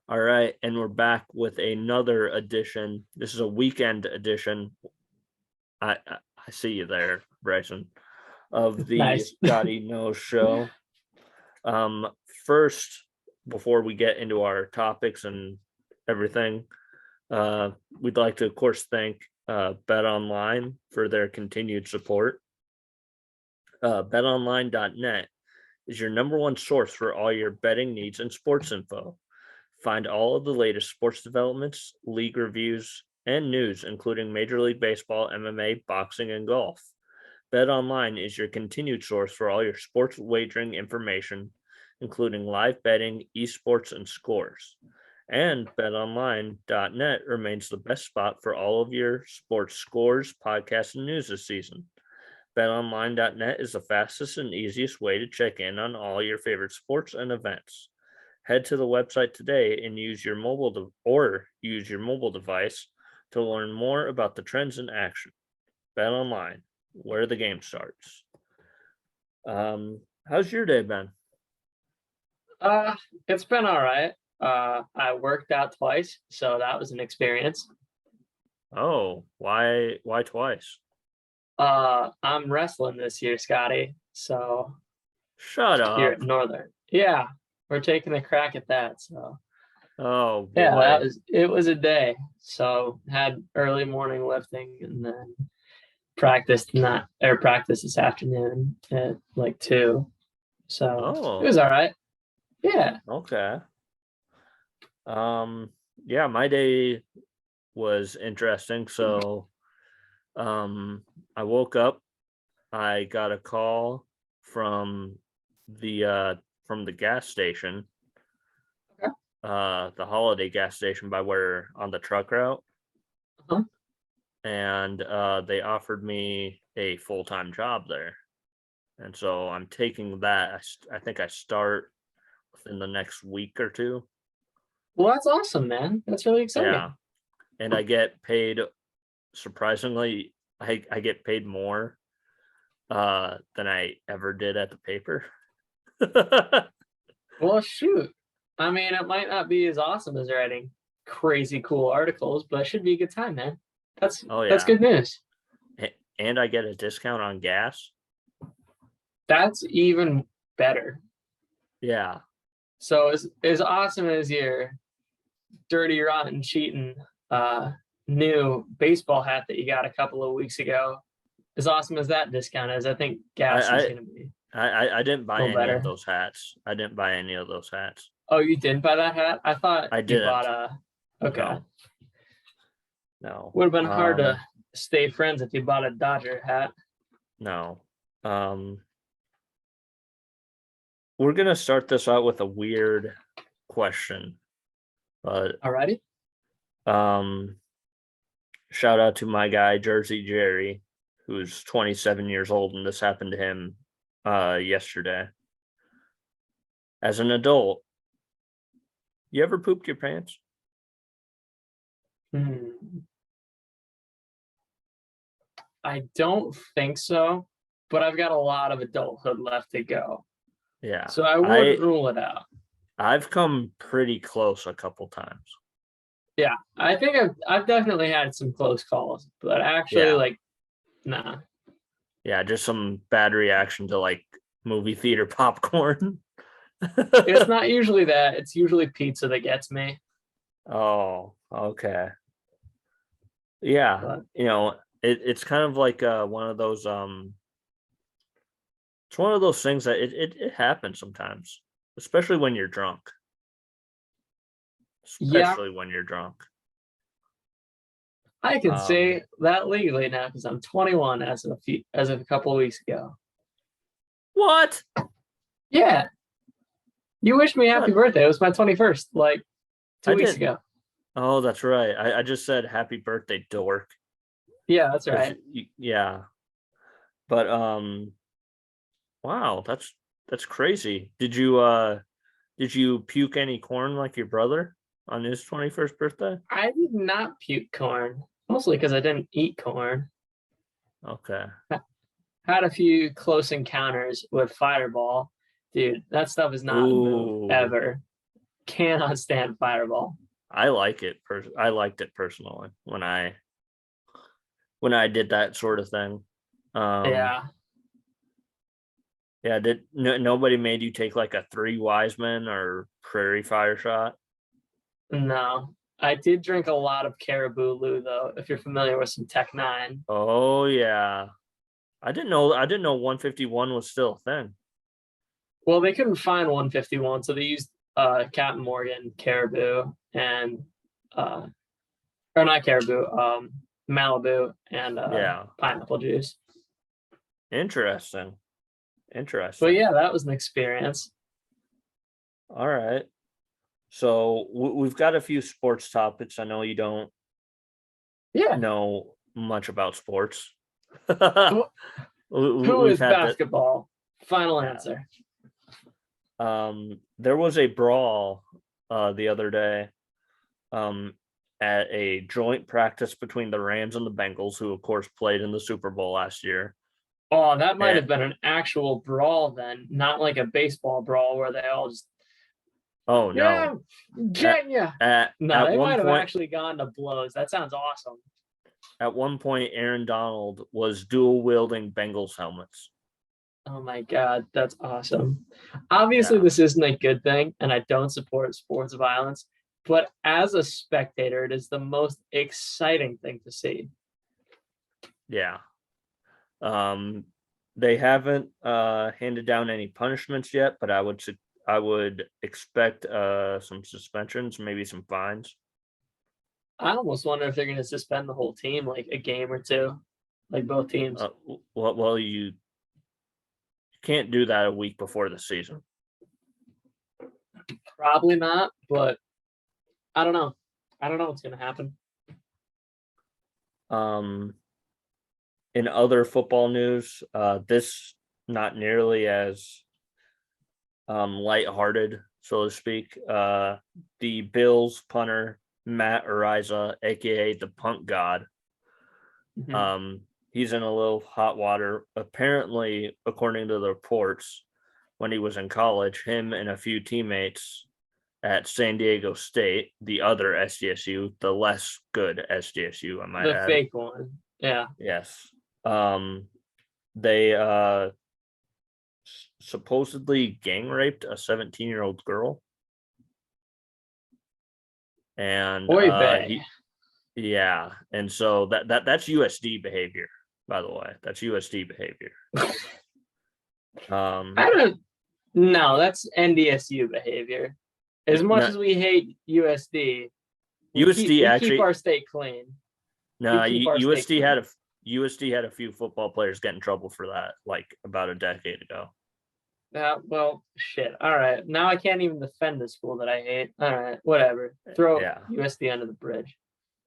All right, and we're back with another edition. This is a weekend edition. I see you there, Bryson, of the Nice. Scotty No Show. Um, First, before we get into our topics and everything, we'd like to, of course, thank Bet Online for their continued support. BetOnline.net is your number one source for all your betting needs and sports info. Find all of the latest sports developments, league reviews, and news, including Major League Baseball, MMA, boxing, and golf. BetOnline is your continued source for all your sports wagering information, including live betting, esports, and scores. And betonline.net remains the best spot for all of your sports scores, podcasts, and news this season. BetOnline.net is the fastest and easiest way to check in on all your favorite sports and events. Head to the website today and use your mobile device to learn more about the trends in action. Bet Online, where the game starts. How's your day been? It's been all right. I worked out twice, so that was an experience. Oh, why twice? I'm wrestling this year, Scotty. So Shut here up. at Northern. Yeah, we're taking a crack at that. So Oh boy. yeah, it was a day. So had early morning lifting and then practice this afternoon at like 2. So it was Oh, all right. Yeah. okay. Yeah, my day was interesting. So I woke up, I got a call from the gas station, Okay. the holiday gas station by where on the truck route. Uh-huh. And they offered me a full-time job there. And so I'm taking that. I think I start within the next week or two. Well, that's awesome, man. That's really exciting. Yeah. And I get paid, surprisingly, I get paid more than I ever did at the paper. Well, shoot. I mean, it might not be as awesome as writing crazy cool articles, but it should be a good time, man. That's Oh that's yeah. good news. And I get a discount on gas. That's even better. Yeah. So as awesome as your dirty, rotten, cheating new baseball hat that you got a couple of weeks ago, as awesome as that discount is, I think gas is I gonna be I didn't a buy little any of better. those hats. I didn't buy any of those hats. Oh, you didn't buy that hat? I thought I you bought didn't. okay. No. Would have been hard to stay friends if you bought a Dodger hat. No. We're gonna start this out with a weird question, but Alrighty. shout out to my guy Jersey Jerry, who's 27 years old, and this happened to him yesterday. As an adult, you ever pooped your pants? I don't think so, but I've got a lot of adulthood left to go. Yeah. So I wouldn't rule it out. I've come pretty close a couple times. Yeah, I think I've definitely had some close calls, but actually, nah. Yeah, just some bad reaction to like movie theater popcorn. It's not usually that. It's usually pizza that gets me. Oh, okay. Yeah, But it's kind of like one of those it's one of those things that it happens sometimes, especially when you're drunk. yeah, Especially when you're drunk. I can say that legally now because I'm 21 as of a couple of weeks ago. What? Yeah, you wished me happy birthday. It was my 21st, like 2 weeks ago. Oh, that's right. I just said happy birthday, dork. Yeah, that's right. Yeah. But wow, that's crazy. Did you puke any corn like your brother on his 21st birthday? I did not puke corn, mostly because I didn't eat corn. Okay. Had a few close encounters with Fireball. Dude, that stuff is not a move ever. cannot stand Fireball. I like it. I liked it personally when I did that sort of thing. Um, Yeah, yeah, did nobody made you take like a three wise men or prairie fire shot? no. I did drink a lot of Caribou Lou though, if you're familiar with some Tech Nine. Oh yeah, I didn't know 151 was still a thing. Well, they couldn't find 151, so they used Captain Morgan, Caribou, and uh, or not Caribou, Malibu, and Yeah, pineapple juice. interesting. But Interesting. yeah, that was an experience. All right. So we've got a few sports topics. I know you don't Yeah. know much about sports. Who, who We've is had that. basketball? Final Yeah. answer. There was a brawl the other day um, at a joint practice between the Rams and the Bengals, who of course played in the Super Bowl last year. Oh, that might And, have been an actual brawl then, not like a baseball brawl where they all just, oh yeah, no! At, getting you. at No, at they one might have point, actually gone to blows. That sounds awesome. Aaron Donald was dual wielding Bengals helmets. Oh my God, that's awesome. Obviously, Yeah, this isn't a good thing, and I don't support sports violence, but as a spectator, it is the most exciting thing to see. yeah. Um, they haven't handed down any punishments yet, but I would expect some suspensions, maybe some fines. I almost wonder if they're going to suspend the whole team like a game or two, like both teams. Well, you can't do that a week before the season. Probably not, but I don't know. I don't know what's going to happen. Um, in other football news, this not nearly as lighthearted, so to speak. The Bills punter Matt Ariza, aka the Punt God, Mhm. um, he's in a little hot water. Apparently, according to the reports, when he was in college, him and a few teammates at San Diego State, the other SDSU, the less good SDSU, I might The add. fake one. Yeah. Yes. They supposedly gang raped a 17-year-old girl. And Oy vey. yeah, and so that's USD behavior, by the way. That's USD behavior. Um, I don't know. That's NDSU behavior. As much no, as we hate USD, USD we keep actually our state clean. We no keep our state USD clean. USD had a few football players get in trouble for that, like about a decade ago. Well, shit. All right. Now I can't even defend the school that I hate. All right. Whatever. Throw Yeah, USD under the bridge.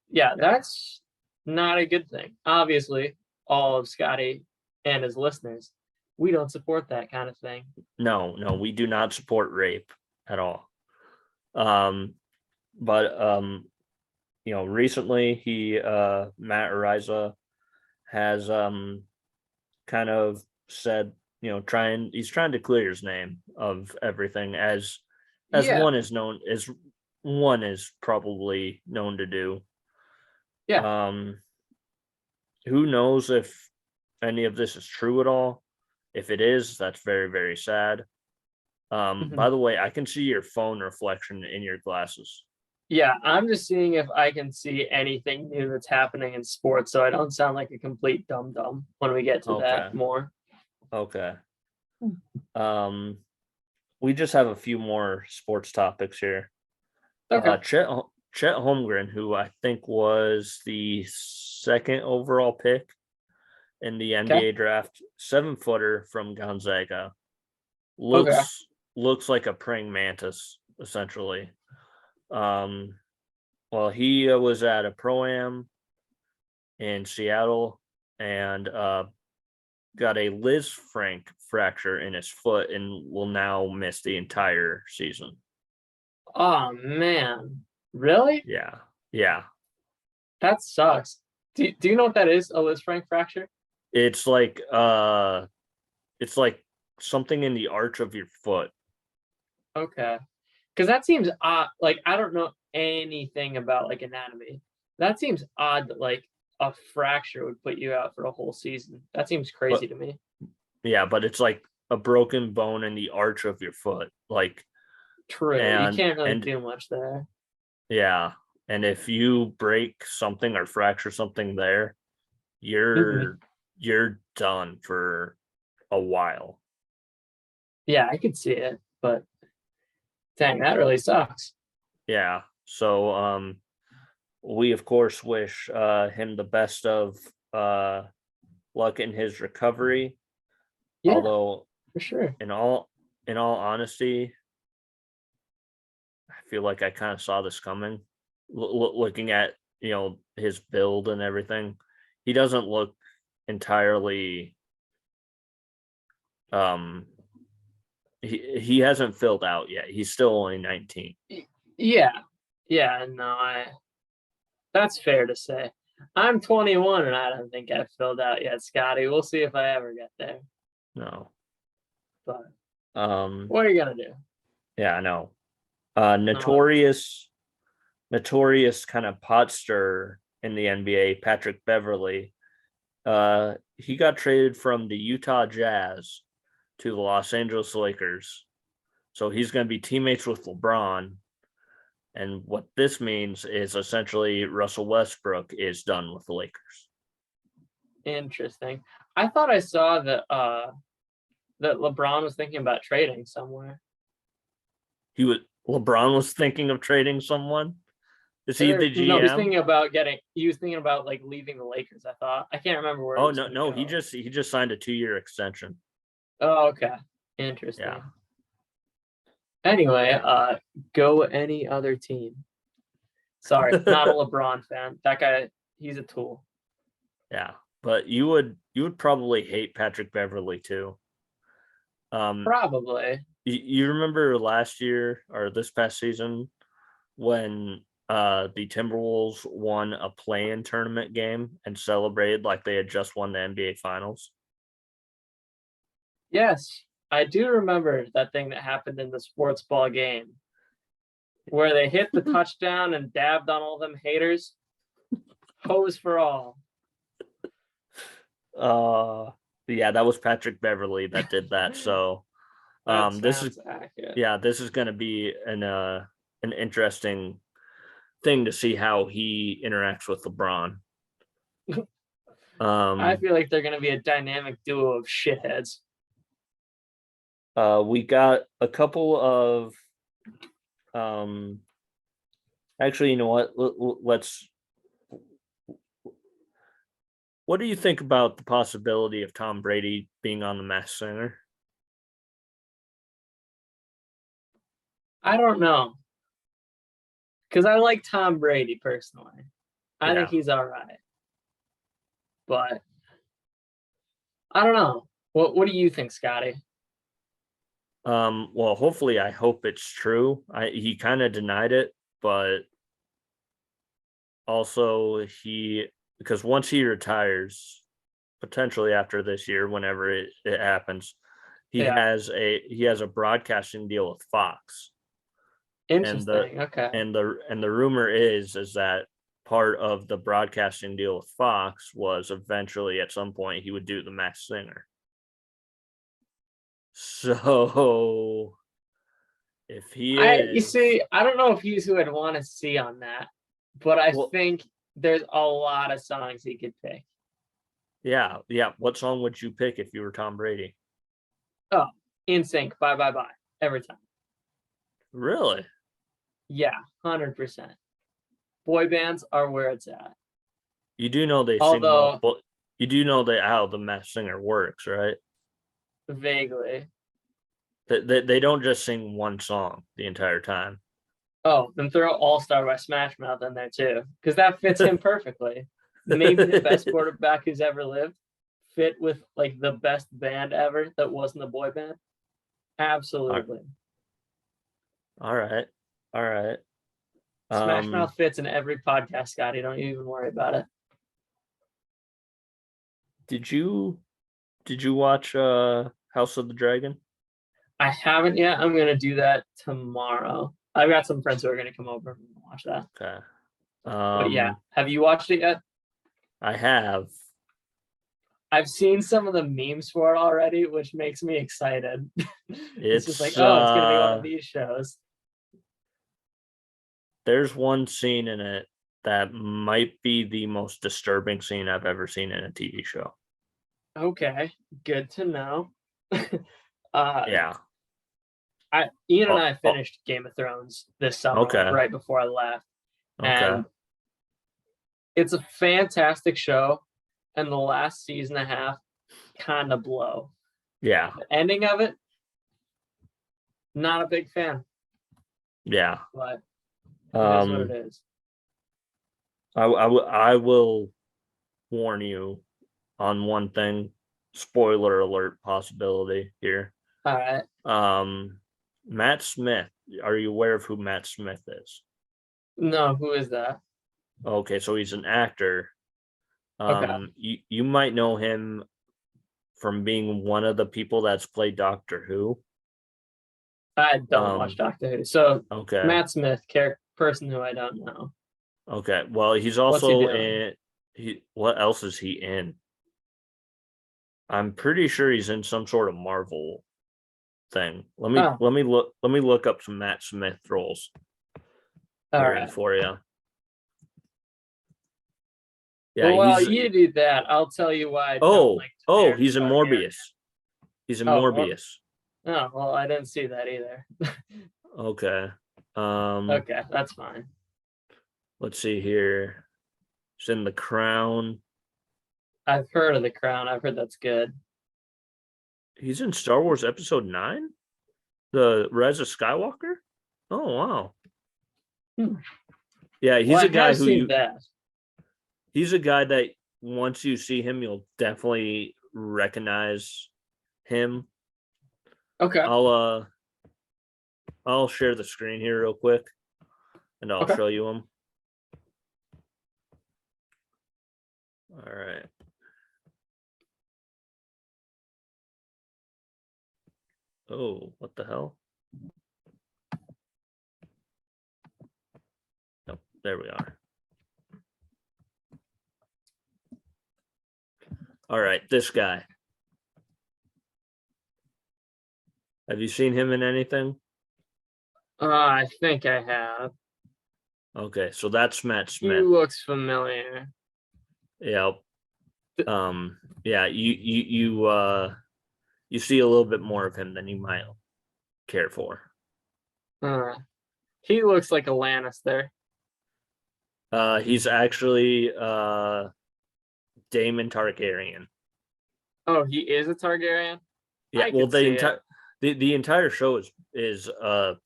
Yeah, yeah. that's not a good thing. Obviously, all of Scotty and his listeners, we don't support that kind of thing. No, we do not support rape at all. Um, but recently Matt Ariza has kind of said, he's trying to clear his name of everything as Yeah. one is probably known to do. Yeah. Um, who knows if any of this is true at all? If it is, that's very, very sad. Mhm. By the way, I can see your phone reflection in your glasses. Yeah, I'm just seeing if I can see anything new that's happening in sports so I don't sound like a complete dum dum when we get to Okay. that more. Okay. Um, we just have a few more sports topics here. Okay. Chet Holmgren, who I think was the second overall pick in the Okay. NBA draft, 7-footer from Gonzaga, Okay. looks like a praying mantis essentially. Um, well, he was at a pro am in Seattle and got a Liz Frank fracture in his foot and will now miss the entire season. Oh man. Really? Yeah, yeah. That sucks. Do you know what that is? A Liz Frank fracture? It's like something in the arch of your foot. Okay. Because that seems odd. Like, I don't know anything about like anatomy. That seems odd that like a fracture would put you out for a whole season. That seems But crazy to me. yeah, but it's like a broken bone in the arch of your foot. Like True. You and can't really and do much there. yeah, and if you break something or fracture something there, Mhm. you're done for a while. Yeah, I could see it, but dang, that really sucks. Yeah. So we of course wish him the best of uh luck in his recovery. Yeah, Although for sure. in all honesty, I feel like I kind of saw this coming. Looking at his build and everything, he doesn't look entirely. Um, he hasn't filled out yet. He's still only 19. Y- Yeah, yeah. No, that's fair to say. I'm 21 and I don't think I've filled out yet, Scotty. We'll see if I ever get there. No. But Um, what are you gonna do? yeah, I know. No, Notorious kind of pot stirrer in the NBA, Patrick Beverly. He got traded from the Utah Jazz to the Los Angeles Lakers. So he's going to be teammates with LeBron. And what this means is essentially Russell Westbrook is done with the Lakers. interesting. I thought I saw that LeBron was thinking about trading somewhere. LeBron was thinking of trading someone. Is he Or the no, GM? he was thinking about like leaving the Lakers, I thought. I can't remember where he Oh was no, gonna no, go. he just signed a 2-year extension. Oh, okay. Yeah. Interesting. Anyway, go any other team. Sorry, not a LeBron fan. That guy, he's a tool. Yeah. But you would probably hate Patrick Beverly too. Um Probably. you remember last year or this past season when the Timberwolves won a play-in tournament game and celebrated like they had just won the NBA finals? Yes, I do remember that thing that happened in the sports ball game where they hit the touchdown and dabbed on all them haters. Hose for all. Uh yeah, that was Patrick Beverly that did that. So That this is sounds accurate. yeah, this is gonna be an interesting thing to see how he interacts with LeBron. I Um feel like they're going to be a dynamic duo of shitheads. we got a couple of um actually, you know what? Let's what do you think about the possibility of Tom Brady being on the Masked Singer? I don't know because I like Tom Brady personally. I think Yeah. he's all right, but I don't know. What do you think, Scotty? Well, hopefully I hope it's true. He kind of denied it, but also he because once he retires, potentially after this year, whenever it happens, Yeah, he has a broadcasting deal with Fox. And interesting. Okay. the rumor is that part of the broadcasting deal with Fox was eventually at some point he would do the Masked Singer. So if he You is, see, I don't know if he's who I'd want to see on that, but I well, think there's a lot of songs he could pick. yeah, yeah. What song would you pick if you were Tom Brady? Oh, In Sync, bye bye bye, every time. Really? Yeah, 100%. Boy bands are where it's at. You do know they sing Although multiple. You do know that how the Masked Singer works, right? vaguely. They don't just sing one song the entire time. Oh, then throw All Star by Smash Mouth in there too, because that fits him perfectly. Maybe the best quarterback who's ever lived fit with like the best band ever that wasn't a boy band. All Absolutely. all right, all right. Smash Um, Mouth fits in every podcast, Scotty. Don't you even worry about it. did you watch House of the Dragon? I haven't yet. I'm gonna do that tomorrow. I've got some friends who are gonna come over and watch that. Okay. But yeah, have you watched it yet? I have. I've seen some of the memes for it already, which makes me excited. It's just like, It's oh, it's gonna be one of these shows. there's one scene in it that might be the most disturbing scene I've ever seen in a TV show. Okay, good to know. uh, Yeah. Ian and Oh, I oh, finished Game of Thrones this summer, like okay. right before I left, Okay. and it's a fantastic show. And the last season and a half kind of blow. Yeah. The ending of it, not a big fan, Yeah. but it is what it Um, is. I will warn you on one thing. Spoiler alert possibility here. All right. Um, Matt Smith. Are you aware of who Matt Smith is? No, who is that? Okay, so he's an actor. Okay. You might know him from being one of the people that's played Doctor Who. I don't watch Um, Doctor Who. So okay, Matt Smith, person who I don't know. okay. Well, he's What's he also doing? in. What else is he in? I'm pretty sure he's in some sort of Marvel thing. Oh, let me look up some Matt Smith roles all here right. for you. Yeah, Well, while he's you do that, I'll tell you why I don't like Daenerys he's in Targaryen. Morbius. He's in Oh, Morbius. oh, well, I didn't see that either. Okay. Um, Okay, that's fine. let's see here. He's in The Crown. I've heard of The Crown. I've heard that's good. He's in Star Wars Episode 9, The Rise of Skywalker. Oh wow. Hmm. Yeah, Well, I have seen that. he's a guy that once you see him, you'll definitely recognize him. Okay. I'll I'll share the screen here real quick and I'll Okay. show you him. All right. Oh, what the hell? No, there we are. All right, this guy. Have you seen him in anything? I think I have. Okay, so that's Matt He Smith. looks familiar. Yeah. Yeah, you see a little bit more of him than you might care for. Uh, he looks like a Lannister. He's actually Daemon Targaryen. Oh, he is a Targaryen? Yeah, I well could see it. the entire show is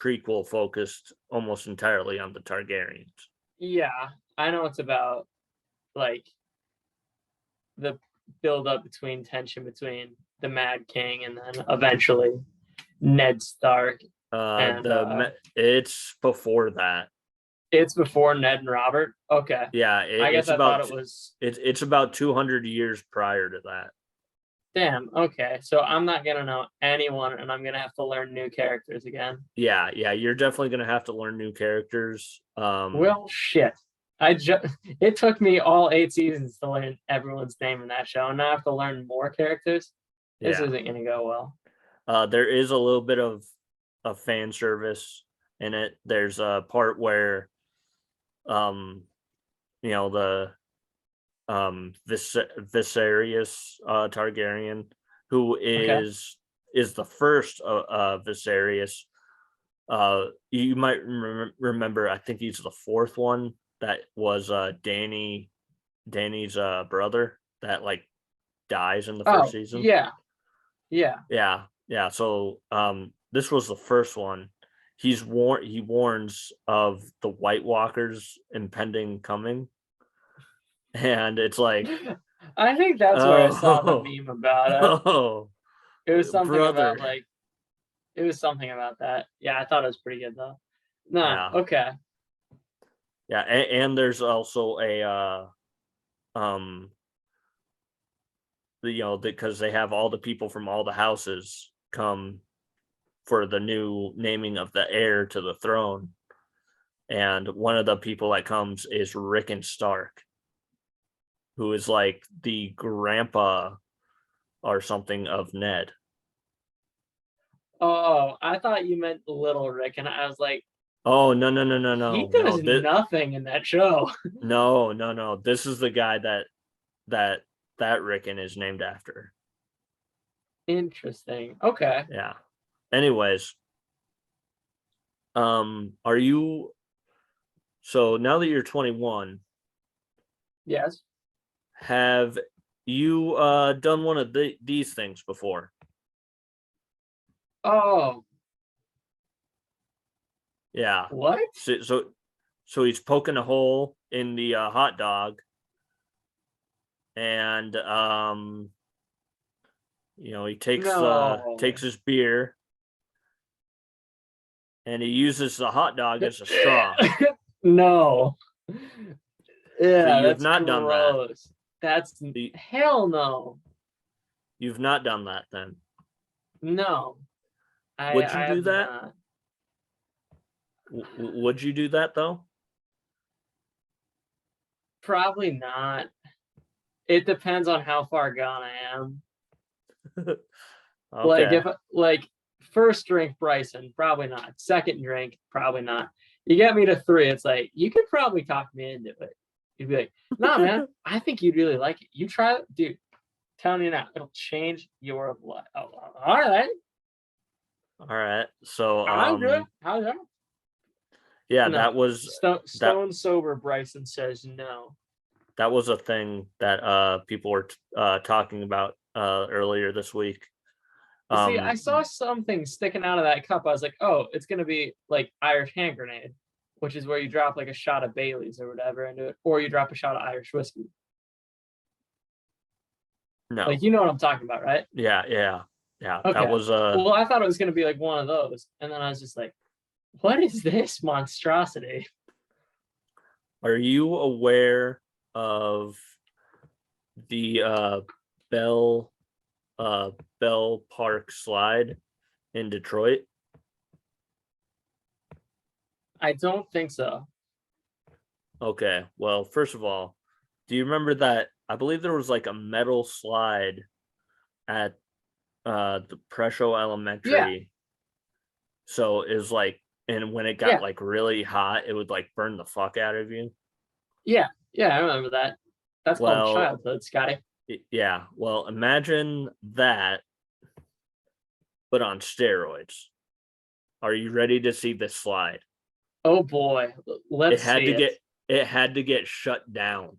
prequel focused almost entirely on the Targaryens. Yeah, I know it's about like the build up between tension between the Mad King and then eventually Ned Stark and It's before that. it's before Ned and Robert. Okay. Yeah, I guess I thought it was it's about 200 years prior to that. damn. Okay. So I'm not gonna know anyone and I'm gonna have to learn new characters again. Yeah, you're definitely gonna have to learn new characters. Well shit. I just it took me all 8 seasons to learn everyone's name in that show, and now I have to learn more characters. This Yeah. isn't gonna go well. There is a little bit of fan service in it. There's a part where um the Viserys Targaryen, who Okay. is the first Viserys. You might remember. I think he's the fourth one. That was Danny's brother that like dies in the first Oh season. yeah, yeah. Yeah. So this was the first one. He warns of the White Walkers impending coming, and it's like, I think that's where I saw the oh, meme about it. oh, It was something about brother. like it was something about that. Yeah, I thought it was pretty good though. No, Yeah, okay. yeah, and there's also a um because they have all the people from all the houses come for the new naming of the heir to the throne. and one of the people that comes is Rick and Stark, who is like the grandpa or something of Ned. Oh, I thought you meant Little Rick, and I was like, Oh no no no no he no no does nothing in that show. no. This is the guy that that Rickon is named after. Interesting. Okay. Yeah. Anyways, are you so now that you're 21, Yes. have you done one of these things before? Oh, Yeah. what? So he's poking a hole in the hot dog, and he takes No. his beer, and he uses the hot dog as a straw. No. So Yeah, you have that's not done that. gross. That's The- hell no. You've not done that then. No. Would I you do have that? not. Would you do that though? Probably not. It depends on how far gone I am. Like Okay. if like first drink Bryson, probably not. Second drink, probably not. You get me to three, it's like you could probably talk me into it. You'd be like, nah, man, I think you'd really like it. You try it, dude. Telling you now, it'll change your life. Oh, all right, All right. So I'm good. How's that? yeah, No, that stone sober. Bryson says no. that was a thing that people were talking about earlier this week. See, I Um saw something sticking out of that cup. I was like, oh, it's gonna be like Irish hand grenade, which is where you drop like a shot of Bailey's or whatever into it, or you drop a shot of Irish whiskey. no. Like you know what I'm talking about, right? Yeah. That Okay. was Well, I thought it was gonna be like one of those, and then I was just like, what is this monstrosity? are you aware of the Bell uh Bell Park slide in Detroit? I don't think so. Okay. Well, first of all, do you remember that I believe there was like a metal slide at the Presho Yeah, Elementary. So it was like, and when it got yeah, like really hot, it would like burn the fuck out of you. yeah. I remember that. That's called Well, childhood, Scotty. yeah. Well, imagine that, but on steroids. Are you ready to see this slide? Oh boy, It let's had see to it. get it had to get shut down.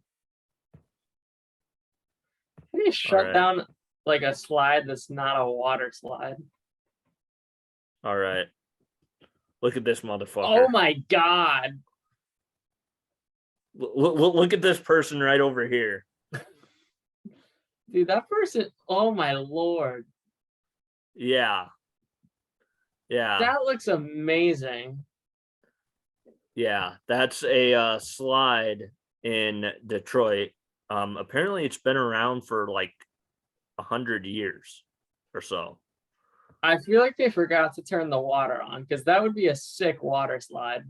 How do you All shut right. down like a slide that's not a water slide? All right. Look at this Oh motherfucker. my god, Look at this person right over here. dude, that person. Oh my lord, Yeah. Yeah. that looks amazing. Yeah, that's a slide in Detroit. Apparently, it's been around for like 100 years or so. I feel like they forgot to turn the water on because that would be a sick water slide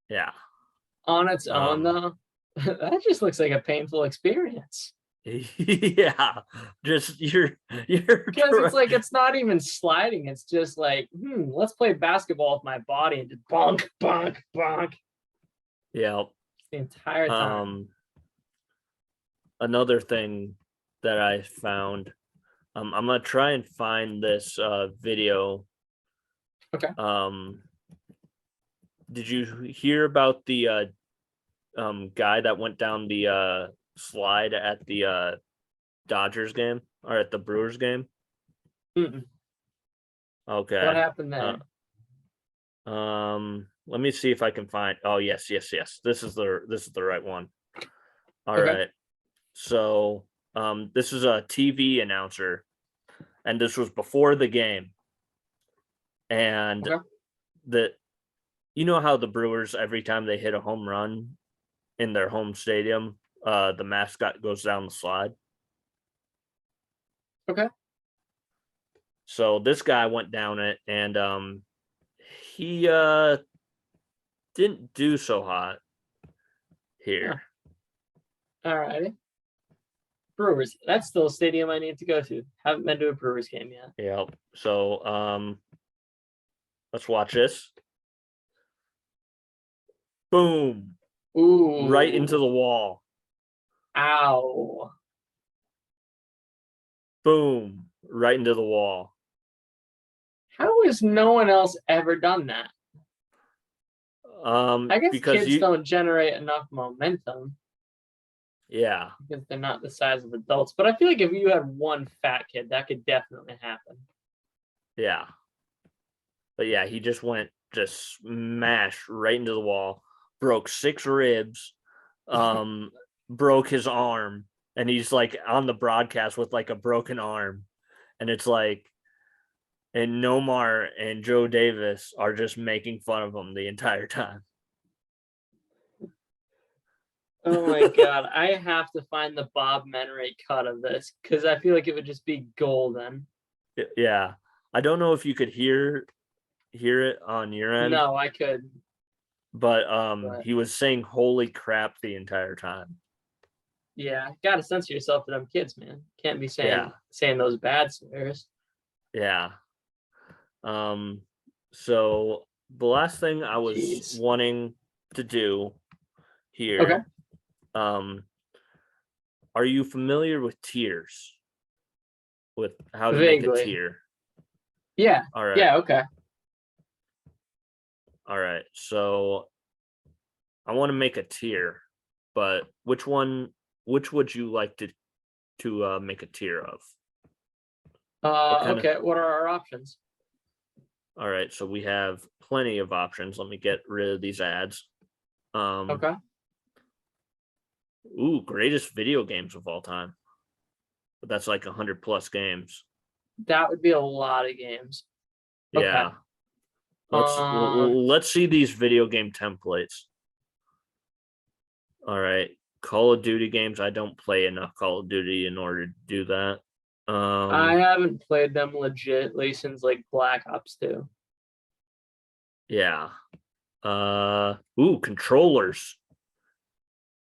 Yeah. on its own, Um, though. That just looks like a painful experience. yeah. Just you're Because it's correct. like it's not even sliding. It's just like, let's play basketball with my body and just bonk, bonk, bonk Yeah. the entire time. Um, Another thing that I found. I'm gonna try and find this video. Okay. Um, did you hear about the guy that went down the slide at the Dodgers game or at the Brewers game? Mm-mm. What Okay. happened Uh, there? let me see if I can find. Oh yes. This is the right one. All Okay. right. So this is a TV announcer, and this was before the game, and Okay. the you know how the Brewers every time they hit a home run in their home stadium, the mascot goes down the slide. Okay. So this guy went down it, and he didn't do so hot here. All righty. Brewers. That's still a stadium I need to go to. Haven't been to a Brewers game yet. Yep. So let's watch this. Boom. Ooh. Right into the wall. Ow. Boom. Right into the wall. How has no one else ever done that? I guess Because kids don't generate enough momentum yeah. because they're not the size of adults. But I feel like if you had one fat kid, that could definitely happen. Yeah. But yeah, he just smashed right into the wall, broke 6 ribs, broke his arm, and he's like on the broadcast with like a broken arm. And it's like, and Nomar and Joe Davis are just making fun of him the entire time. Oh my god, I have to find the Bob Menray cut of this because I feel like it would just be golden. Yeah. I don't know if you could hear it on your end, No, I could. but he was saying holy crap the entire time. Yeah, gotta censor yourself for them kids, man. Can't be Yeah. saying those bad swears. Yeah. So the last thing I was Jeez. wanting to do here, Okay. are you familiar with tiers? With how to make a Vaguely. tier? Yeah. All right. Yeah, okay. All right. So I want to make a tier, but which would you like to make a tier of? Okay, what are our options? All right, so we have plenty of options. Let me get rid of these ads. Okay. Ooh, greatest video games of all time. But that's like 100 plus games. That would be a lot of games. Yeah. Okay. Let's see these video game templates. All right. Call of Duty games. I don't play enough Call of Duty in order to do that. I haven't played them legitly since like Black Ops 2. Yeah. Controllers.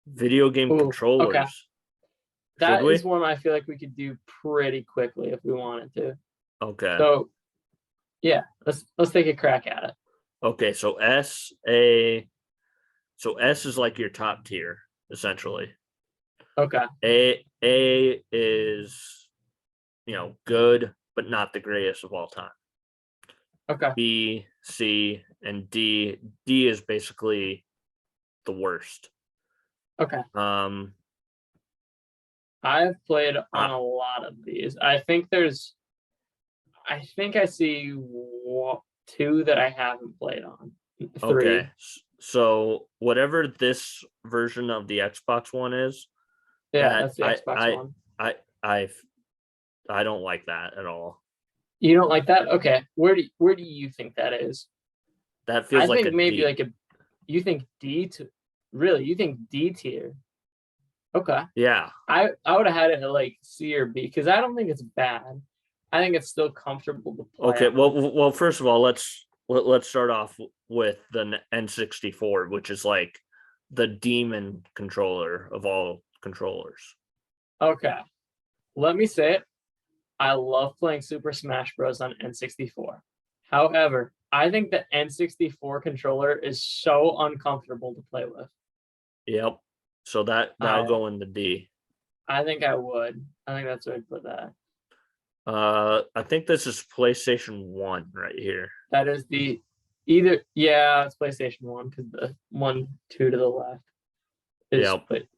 Video game Ooh, controllers. okay. Should That we? is one I feel like we could do pretty quickly if we wanted to. Okay. So yeah, let's take a crack at it. Okay, so S is like your top tier, essentially. Okay. A is good, but not the greatest of all time. Okay. B, C, and D. D is basically the worst. Okay. Um, I've played on a lot of these. I think I see 2 that I haven't played on. 3. okay, so whatever this version of the Xbox One is, Yeah, that's the Xbox One. I don't like that at all. You don't like that? Okay. Where do you think that is? That feels I like think a maybe D. like you think D to really? You think D tier? Okay. Yeah. I would have had it at like C or B because I don't think it's bad. I think it's still comfortable to play. Okay. On. Well. First of all, let's start off with the N64, which is like the demon controller of all controllers. Okay. Let me say it. I love playing Super Smash Bros. On N64. However, I think the N64 controller is so uncomfortable to play with. Yep. So that'll go in the D. I think I would. I think that's where I'd put that. I think this is PlayStation 1 right here. That is it's PlayStation 1 because the 1, 2 to the left is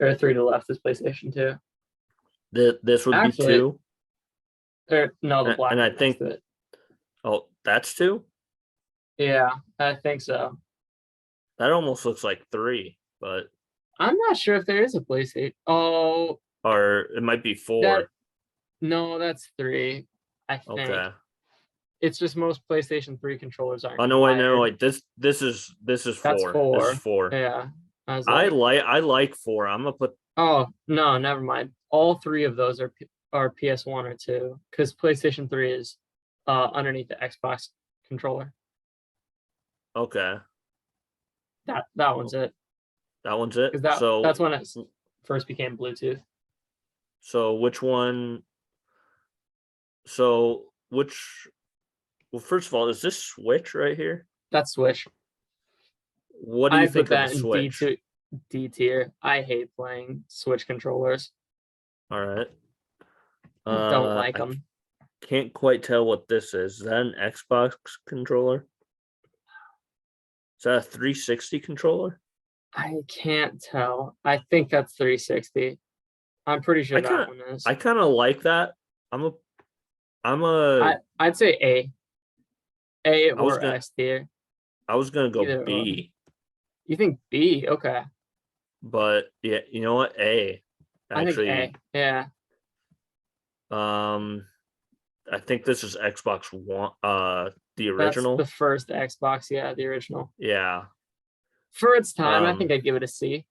or 3 to the left is PlayStation 2. This would be 2. No, the black. And I think it. Oh, that's 2? Yeah, I think so. That almost looks like 3, but I'm not sure if there is a PlayStation. Oh, or it might be 4. No, that's 3. I think. Okay. It's just most PlayStation 3 controllers aren't. Oh no! Wait. This is 4. That's 4. This is 4. Yeah. I like 4. I'm gonna put. Oh no! Never mind. All 3 of those are PS1 or 2 because PlayStation 3 is underneath the Xbox controller. Okay. That one's it. That one's it. Because that's when it first became Bluetooth. So which one? So which? Well, first of all, is this Switch right here? That's Switch. What do I you put think of the that in Switch? D tier. I hate playing Switch controllers. All right. Don't like I them. can't quite tell what this is. Is that an Xbox controller? Is that a 360 controller? I can't tell. I think that's 360. I'm pretty sure I that kind of, one is. I kind of like that. I'm a. I'd say A I was or gonna, S tier. I was gonna go Either or. B, You think B? Okay. but yeah, you know what? A, I think A. actually, Yeah. I think this is Xbox One, the That's the original. first Xbox. Yeah, the original. Yeah. For its time, I Um, think I'd give it a C.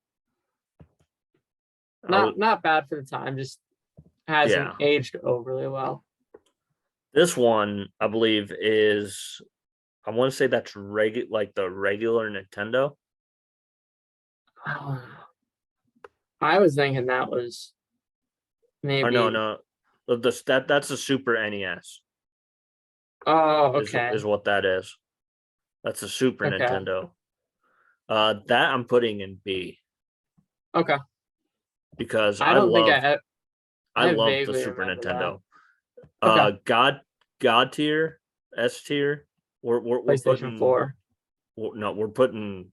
I would, Not bad for the time, just hasn't yeah. aged overly well. This one, I believe, is I want to say that's like the regular Nintendo. I was thinking that was Or maybe. no. That's the Super NES Oh, is okay. is what that is. That's a Super Okay. Nintendo. That I'm putting in B Okay. because I don't think I I love the vaguely Super remember that. Nintendo. Okay. God tier, S tier. We're PlayStation putting 4. no, we're putting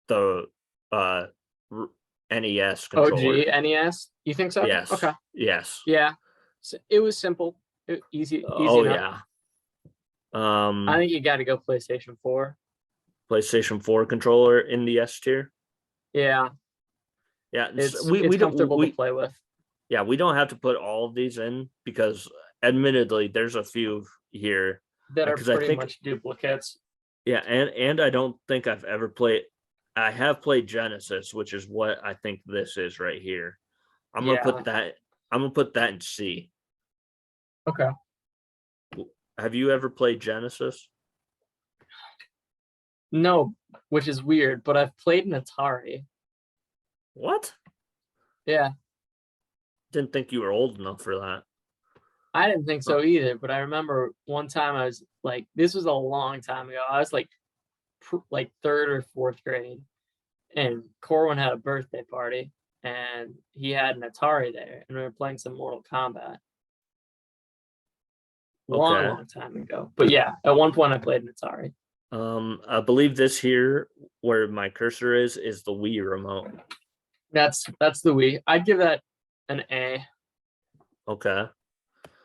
the uh r- NES OG controller. NES. You think so? Yes, Okay. yes. Yeah. So it was simple. Easy Oh enough. yeah. I Um, think you got to go PlayStation 4. PlayStation 4 controller in the S tier. Yeah. Yeah, It's we don't comfortable to we play with. yeah, we don't have to put all of these in because admittedly there's a few here That are because I pretty think much duplicates. yeah, and I don't think I've ever played. I have played Genesis, which is what I think this is right here. I'm gonna Yeah. put that. I'm gonna put that in C. Okay. Have you ever played Genesis? No, which is weird, but I've played an Atari. What? Yeah. Didn't think you were old enough for that. I didn't think Huh. so either, but I remember one time I was like, this was a long time ago. I was like third or fourth grade, and Corwin had a birthday party, and he had an Atari there, and we were playing some Mortal Kombat. Okay. Long time ago. But yeah, at one point I played an Atari. I believe this here, where my cursor is the Wii remote. That's the Wii. I'd give that an A. Okay.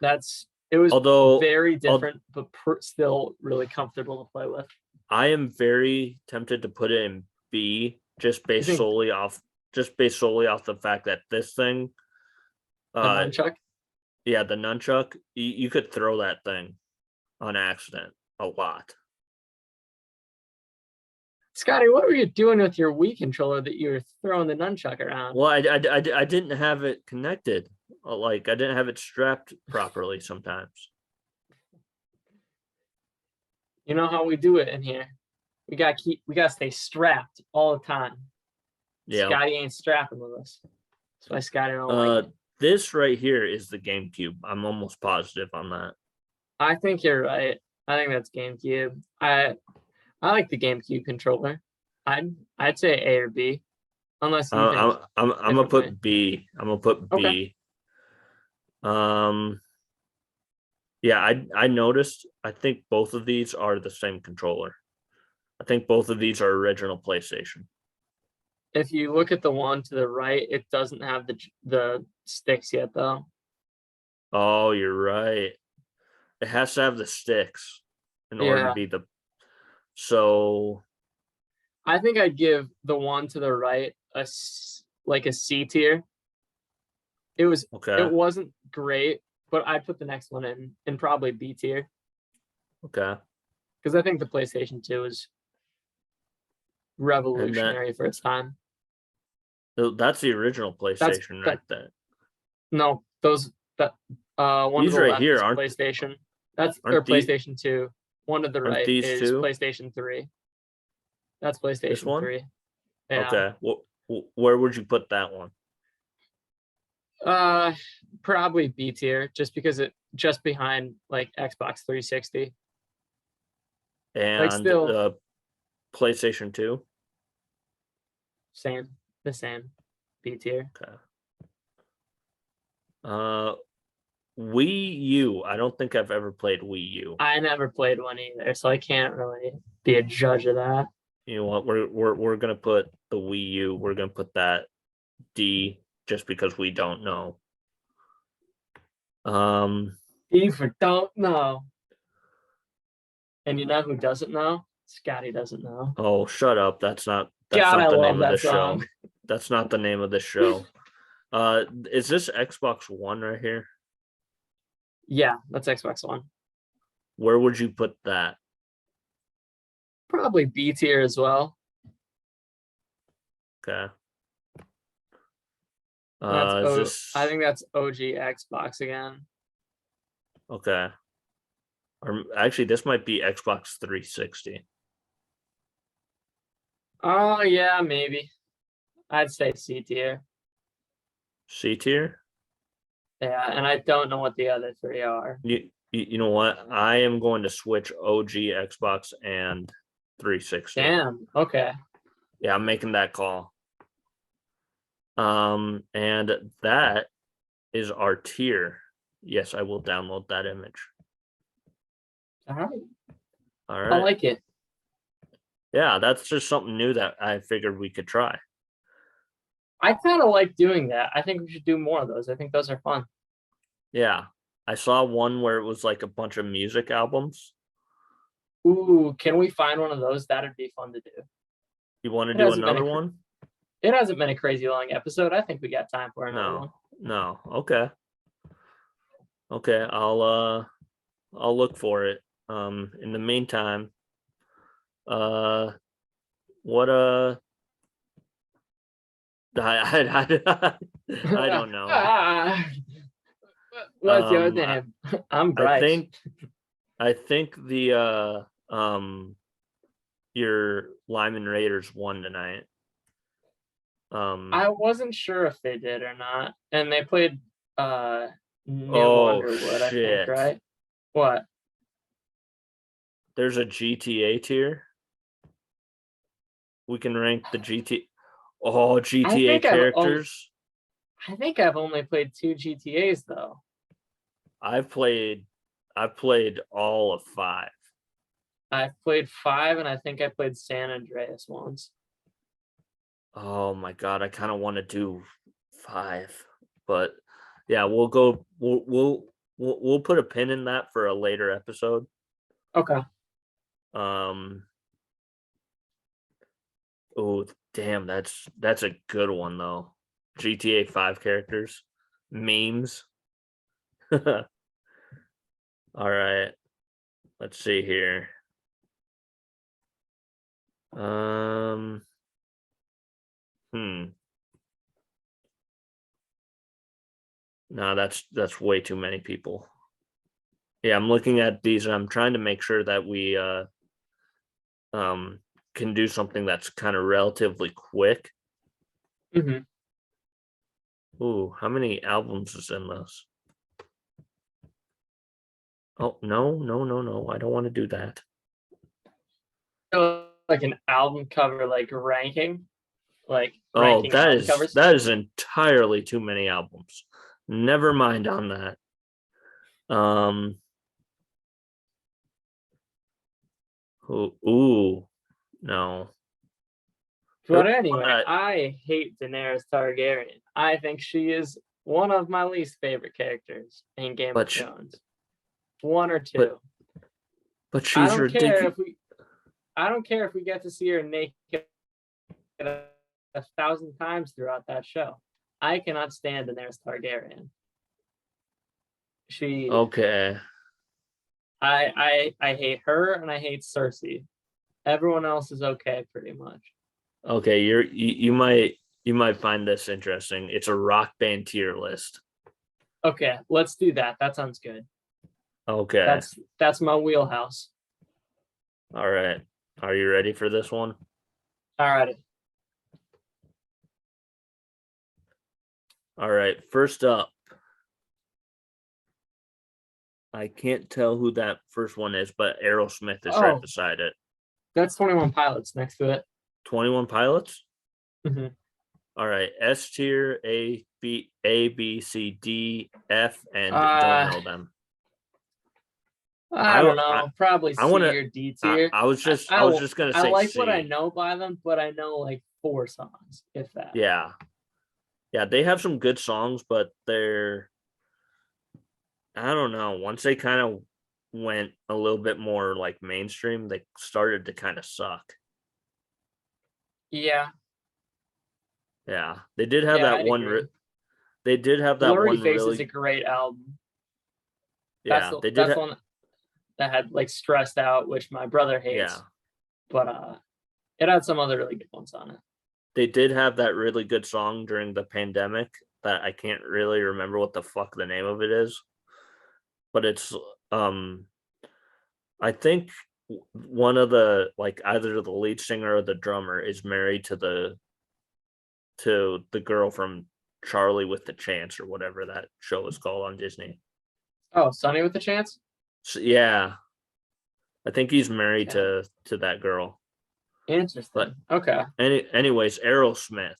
It was Although, very different, but still really comfortable to play with. I am very tempted to put it in B, just You based think solely off the fact that this thing, the uh, nunchuck? yeah, the nunchuck, you could throw that thing on accident a lot. Scotty, what were you doing with your Wii controller that you were throwing the nunchuck around? Well, I didn't have it connected. Like I didn't have it strapped properly sometimes. You know how we do it in here. We gotta stay strapped all the time. Yeah. Scotty ain't strapping with us. That's why Scotty don't like it. This right here is the GameCube. I'm almost positive on that. I think you're right. I think that's GameCube. I like the GameCube controller. I'd say A or B, unless you think I'm gonna differently. put B. I'm gonna put Okay. B. Yeah, I noticed. I think both of these are the same controller. I think both of these are original PlayStation. If you look at the one to the right, it doesn't have the sticks yet, though. Oh, you're right. It has to have the sticks in order to Yeah, be the. So I think I'd give the one to the right a C tier. It okay, wasn't great, but I'd put the next one in probably B tier okay, because I think the PlayStation 2 is and then revolutionary for its time. that's the original That's PlayStation that right there. No, those that one to These the right left here is PlayStation. That's or aren't these PlayStation 2. One to the aren't right these is two? PlayStation 3. That's This PlayStation one? 3. Yeah. Okay. Where would you put that one? Uh, Probably B tier, just because it just behind like Xbox 360. Like And still PlayStation 2? same, the same. B tier. Okay. Uh, Wii U. I don't think I've ever played Wii U. I never played one either, so I can't really be a judge of that. You know what? We're gonna put the Wii U. We're gonna put that D just because we don't know. Um. D for don't know. And you know who doesn't know? Scotty doesn't know. Oh, shut up. That's God, I not the love name of that this show. song. That's not the name of this show. Is this Xbox One right here? Yeah, that's Xbox One. Where would you put that? Probably B tier as well. Okay. That's Is I this think that's OG Xbox again. okay? Or actually, this might be Xbox 360. Oh yeah, maybe. I'd say C tier. C tier. Yeah, and I don't know what the other three are. You know what? I am going to switch OG Xbox and 360. Damn. Okay. Yeah, I'm making that call. And that is our tier. Yes, I will download that image. All right. All I right. like it. Yeah, that's just something new that I figured we could try. I kind of like doing that. I think we should do more of those. I think those are fun. Yeah. I saw one where it was like a bunch of music albums. Ooh, can we find one of those? That'd be fun to do. You want to It do hasn't been another one? it hasn't been a crazy long episode. I think we got time for another one. No. Okay. Okay. I'll look for it. In the meantime, uh what I don't know. What's your Um I, name? I'm I Bryce. think I think the your Lyman Raiders won tonight. I wasn't sure if they did or not. And they played New Oh Underwood, I think, shit. right? What? There's a GTA tier. We can rank the I GTA think characters. I think I've only played 2 GTAs though. I've played all of 5. I've played 5 and I think I played San Andreas once. Oh my god, I kind of want to do 5, but yeah, we'll put a pin in that for a later episode. Okay. Um oh damn, that's a good one though. GTA 5 characters, memes. All right, let's see here. Um hmm. No, that's way too many people. Yeah, I'm looking at these and I'm trying to make sure that we um can do something that's kind of relatively quick. Hmm. Ooh, how many albums is in this? Oh, no. I don't want to do that. Like an album cover like ranking, like Oh, ranking album covers. that is entirely too many albums. Never mind on that. Um ooh, no. There But was one anyway, that I hate Daenerys Targaryen. I think she is one of my least favorite characters in Game of but Thrones. One or but two. but I she's don't care ridiculous. if we I don't care if we get to see her naked a thousand times throughout that show. I cannot stand Daenerys Targaryen. She Okay. I hate her and I hate Cersei. Everyone else is okay pretty much. Okay, you might find this interesting. It's a rock band tier list. Okay, let's do that. That sounds good. Okay. That's my wheelhouse. All right. Are you ready for this one? All right. All right. First up, I can't tell who that first one is, but Aerosmith is right Oh, beside it. that's 21 Pilots next to it. 21 Pilots. Hmm. All right. S tier, A, B, C, D, F, and don't Uh, know them. I I don't know. Probably I C want to. or D tier. I was I, just I I was just gonna I say like what I C. know by them, but I know like 4 songs, if that. Yeah, yeah. They have some good songs, but they're I don't know. Once they kind of went a little bit more like mainstream, they started to kind of suck. Yeah, Yeah, they did have yeah, that I'd one. agree. They did have that Blurry one Face is a really. great album. That's Yeah, the they did. that's the one that had like Stressed Out, which my brother Yeah, hates, but it had some other really good ones on it. they did have that really good song during the pandemic that I can't really remember what the fuck the name of it is, but it's um I think one of the like either the lead singer or the drummer is married to the girl from Charlie with the Chance or whatever that show is called on Disney. Oh, Sunny with a Chance. So, yeah, I think he's married Okay, to that girl. But interesting. Okay, anyways, Aerosmith.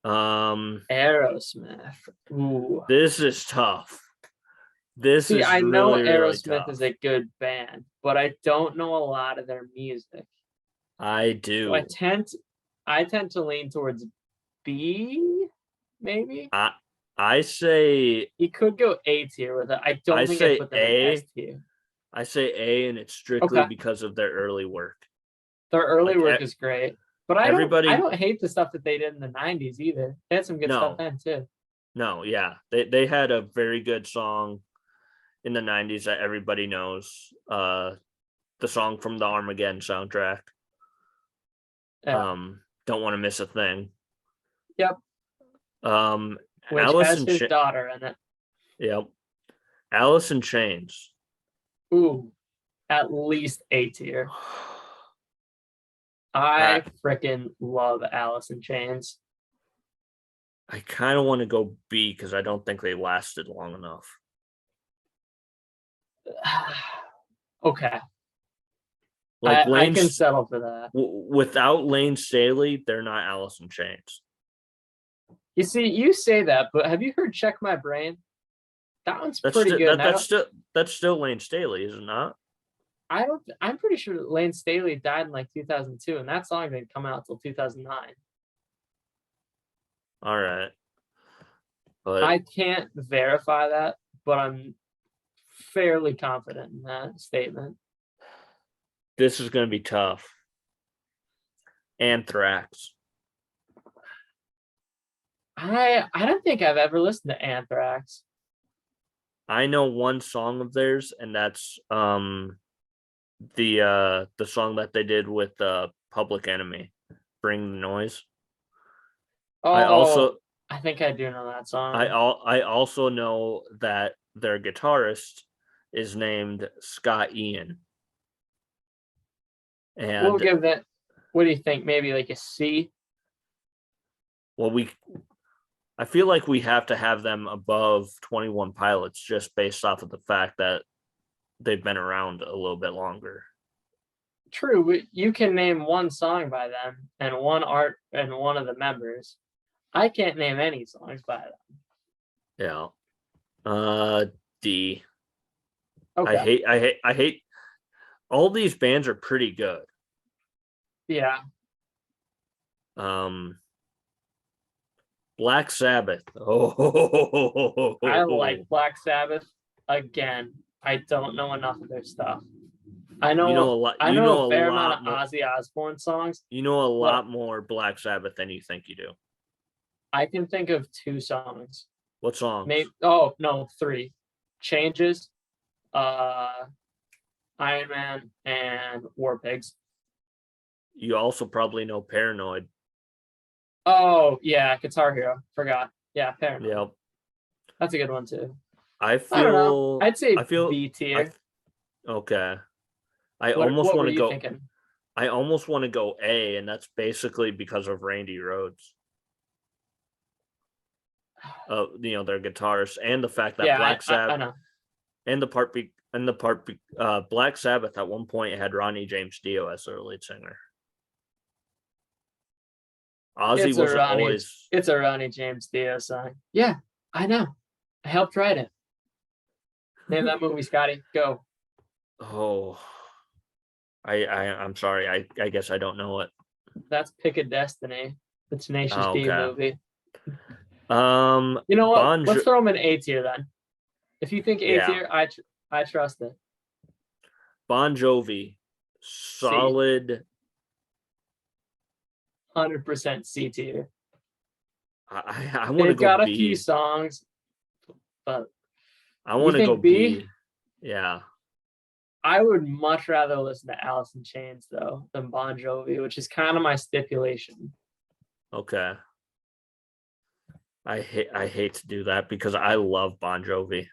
Um, Aerosmith. Ooh. this is tough. This See, is I know really really Aerosmith is tough. a good band, but I don't know a lot of their music. I So I do. tend to, I tend to lean towards B, maybe. I I say You could go A tier with it. I I don't think I'd say put them in S A. tier. I say A, and it's strictly Okay. because of their early work. Their early Like work is great. But I everybody, don't hate the stuff that they did in the 90s either. They had some good stuff no, then too. no, yeah, they had a very good song in the '90s that everybody knows. The song from the Armageddon soundtrack. Yeah. Don't want to miss a thing. Yep. Um, Which Alice has in his Chains. daughter in it. Yep, Alice in Chains. Ooh, at least A tier. I I freaking love Alice in Chains. I kind of want to go B because I don't think they lasted long enough. Okay. Like I can settle for that. without Lane Staley, they're not Alice in Chains. You see, you say that, but have you heard Check My Brain? That one's That's pretty still good. And that's still Lane Staley, is it not? I'm pretty sure Lane Staley died in like 2002, and that song didn't come out till 2009. All right, but I can't verify that, but I'm fairly confident in that statement. this is going to be tough. Anthrax. I don't think I've ever listened to Anthrax. I know one song of theirs, and that's the song that they did with Public Enemy, "Bring the Noise." I Oh, also I think I do know that song. I also know that their guitarist is named Scott Ian, We'll and give that. What do you think? Maybe like a C? well, I feel like we have to have them above 21 Pilots just based off of the fact that they've been around a little bit longer. True, but you can name one song by them and one art and one of the members. I can't name any songs by them. Yeah. D. Okay. I hate all these bands are pretty good. Yeah. Um Black Sabbath. Oh, I like Black Sabbath. Again, I don't know enough of their stuff. I you know know a lot I you know know a a fair amount of lot more Ozzy Osbourne songs, you know a but lot more Black Sabbath than you think you do. I can think of 2 songs. What songs? Maybe oh no, 3. Changes, uh Iron Man, and War Pigs. You also probably know Paranoid. Oh yeah, Guitar Hero. Forgot. Yeah, Paranoid. Yep. That's a good one too. I I don't know. feel I'd say I feel B I tier. okay. I almost What want were to you go thinking? I almost want to go A, and that's basically because of Randy Rhoads. Their guitars and the fact that Yeah, Black I Sabbath know. and Black Sabbath at one point had Ronnie James Dio as their lead singer. Ozzy It's a was Ronnie. always It's a Ronnie James Dio song. Yeah, I know. I helped write it. Name that movie, Scotty. Go. oh I'm sorry. I guess I don't know it. That's Pick a Destiny. The Tenacious Oh, D okay. movie. You know what? Bon Let's throw him in A tier then. If you think A Yeah, tier, I trust it. Bon Jovi, C. solid. 100% C tier. I want to They've go got a few B. songs, but I you want to go think B? B. Yeah. I would much rather listen to Alice in Chains though than Bon Jovi, which is kind of my stipulation. Okay. I hate to do that because I love Bon Jovi.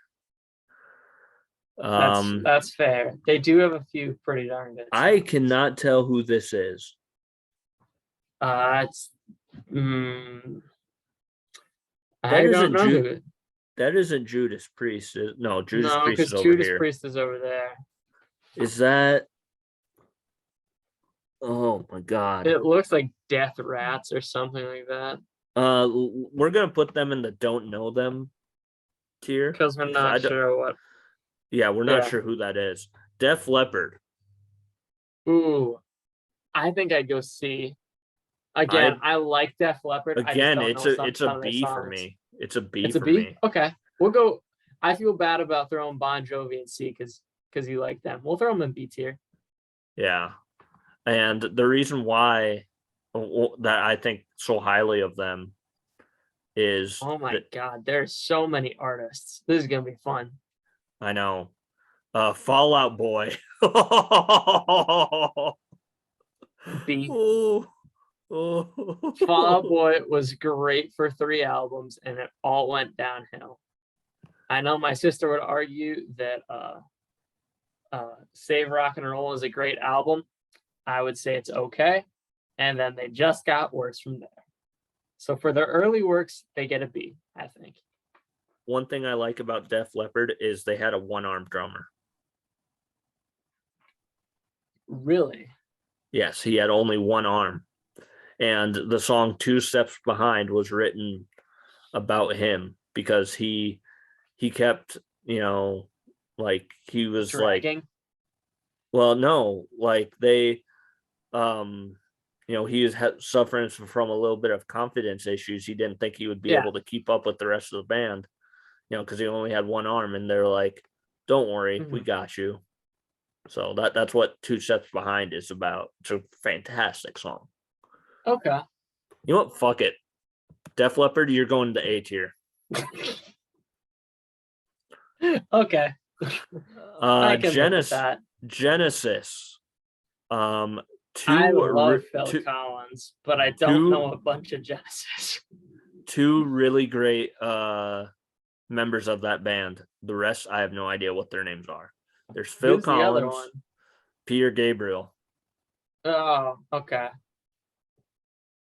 That's fair. They do have a few pretty darn good songs. I cannot tell who this is. It's I don't know. That isn't Judas Priest. No, Judas No, Priest because is over Judas here. Priest is over there. Is that? Oh my God. It looks like Death Rats or something like that. We're gonna put them in the don't know them tier Because we're not sure what. Yeah, we're not sure who that is. Def Leppard. Ooh, I think I'd go C. Again, I like Def Leppard. I just don't know it's a some of their B for songs. me. It's a B It's a for B? me. Okay. We'll go. I feel bad about throwing Bon Jovi in C because you like them. We'll throw them in B tier. Yeah. And the reason why that I think so highly of them is Oh my God, there's so many artists. This is gonna be fun. I know. Fall Out Boy. B. Oh, Fall Out Boy was great for 3 albums and it all went downhill. I know my sister would argue that Save Rock and Roll is a great album. I would say it's okay. And then they just got worse from there. So for their early works, they get a B, I think. One thing I like about Def Leppard is they had a one-armed drummer. Really? Yes, he had only one arm. And the song Two Steps Behind was written about him because he kept, like he was dragging. Well, no, like they he was suffering from a little bit of confidence issues. He didn't think he would be able to keep up with the rest of the band, because he only had one arm, and they're like, don't worry, we got you. So that's what Two Steps Behind is about. It's a fantastic song. Okay. You know what? Fuck it. Def Leppard, you're going to A tier. Okay. I can live with that. Genesis. I love Phil Collins, but I don't know a bunch of Genesis. Two really great members of that band. The rest, I have no idea what their names are. There's Phil Collins, the other one? Peter Gabriel. Oh, okay.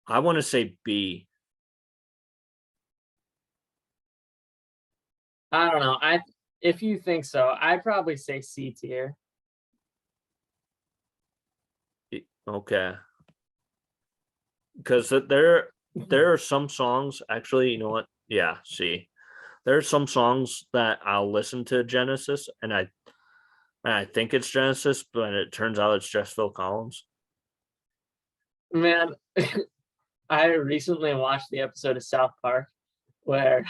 I want to say B. I don't know. If you think so, I'd probably say C tier. Okay. Because there are some songs, actually, you know what? Yeah, C. There are some songs that I'll listen to Genesis, and I think it's Genesis, but it turns out it's just Phil Collins. Man, I recently watched the episode of South Park where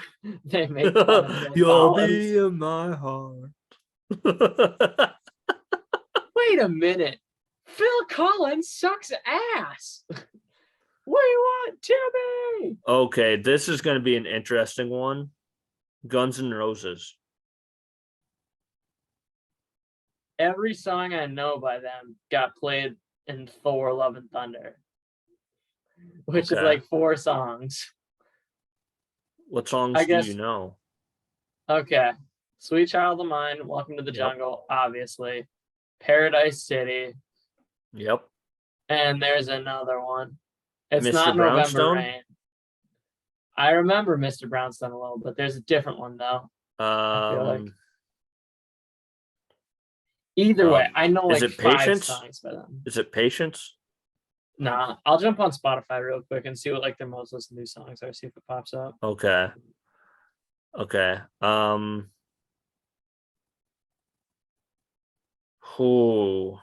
they make fun of Phil You'll Collins. be in my heart. Wait a minute. Phil Collins sucks ass. We want Timmy. Okay, this is going to be an interesting one. Guns N' Roses. Every song I know by them got played in Thor: Love and Thunder, which is like 4 songs. What songs do you know? Okay. Sweet Child of Mine, Welcome to the Jungle, obviously. Paradise City. Yep. And there's another one. It's Mr. not November Brownstone. Rain. I remember Mr. Brownstone a little, but there's a different one though. I feel like Um, either way, I know is like it 5 Patience? songs by them. Is it Patience? Nah, I'll jump on Spotify real quick and see what like their most listened to songs are. See if it pops up. Okay. Okay. Who?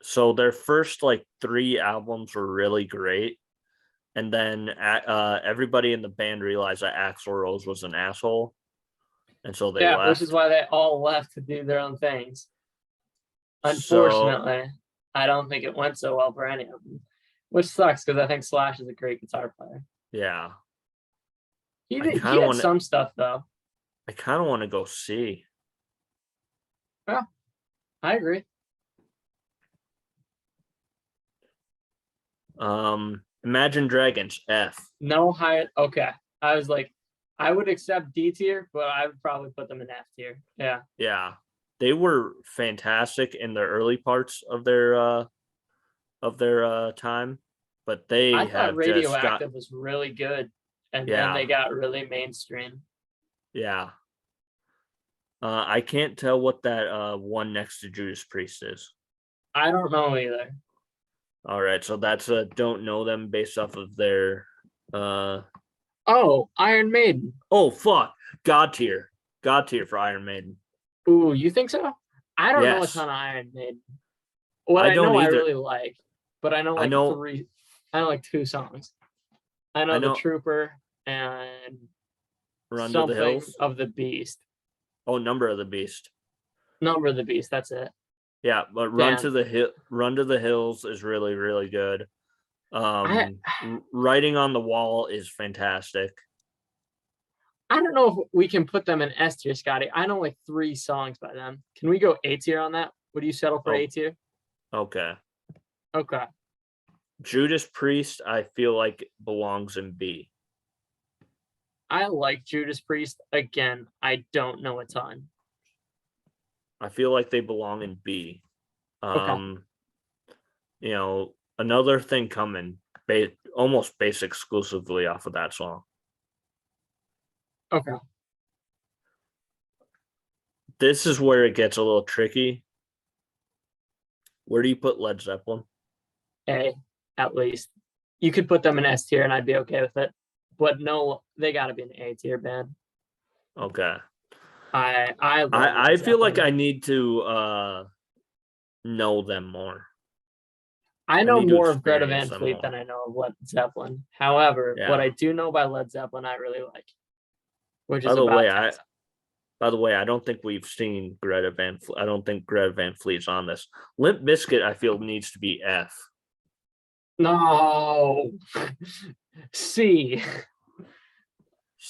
So their first like 3 albums were really great, and then everybody in the band realized that Axl Rose was an asshole, and so they Yeah, which is left. why they all left to do their own things. So Unfortunately, I don't think it went so well for any of them, which sucks because I think Slash is a great guitar player. yeah, He I did, kind he of had want to. some stuff though. I kind of want to go see. Yeah, I agree. Imagine Dragons F. No higher. Okay, I was like, I would accept D tier, but I would probably put them in F tier. Yeah, Yeah, they were fantastic in the early parts of their time, but they I thought have just got Radioactive was really good, and then yeah, they got really mainstream. yeah. I can't tell what that one next to Judas Priest is. I don't know either. All right, so that's don't know them based off of their uh Oh, Iron Maiden. oh fuck. God tier. God tier for Iron Maiden. Ooh, you think so? I don't know a Yes. ton of Iron Maiden. What I I don't know I either. really like, but I know I like know 3. I know like 2 songs. I I know The know Trooper and Run to the something Hills. of the Beast. Oh, Number of the Beast. Number of the Beast. That's it. Yeah, but Damn. Run to the Hills is really, really good. I Writing on the Wall is fantastic. I don't know if we can put them in S tier, Scotty. I know like 3 songs by them. Can we go A tier on that? Would you settle for A Oh, tier? okay. Okay. Judas Priest, I feel like belongs in B. I like Judas Priest. Again, I don't know a ton. I feel like they belong in B. Okay. Um, Another thing coming, almost based exclusively off of that song. Okay. This is where it gets a little tricky. Where do you put Led Zeppelin? A, at least. You could put them in S tier and I'd be okay with it. But no, they gotta be an A tier band. Okay. I love I Led feel like Zeppelin. I need to know them more. I I know need to more of Greta experience Van them Fleet than more. I know of Led Zeppelin. However, what Yeah. I do know by Led Zeppelin I really like, which By is the way, about 10 I songs. by the way, I don't think we've seen I don't think Greta Van Fleet's on this. Limp Bizkit, I feel needs to be F. No. C.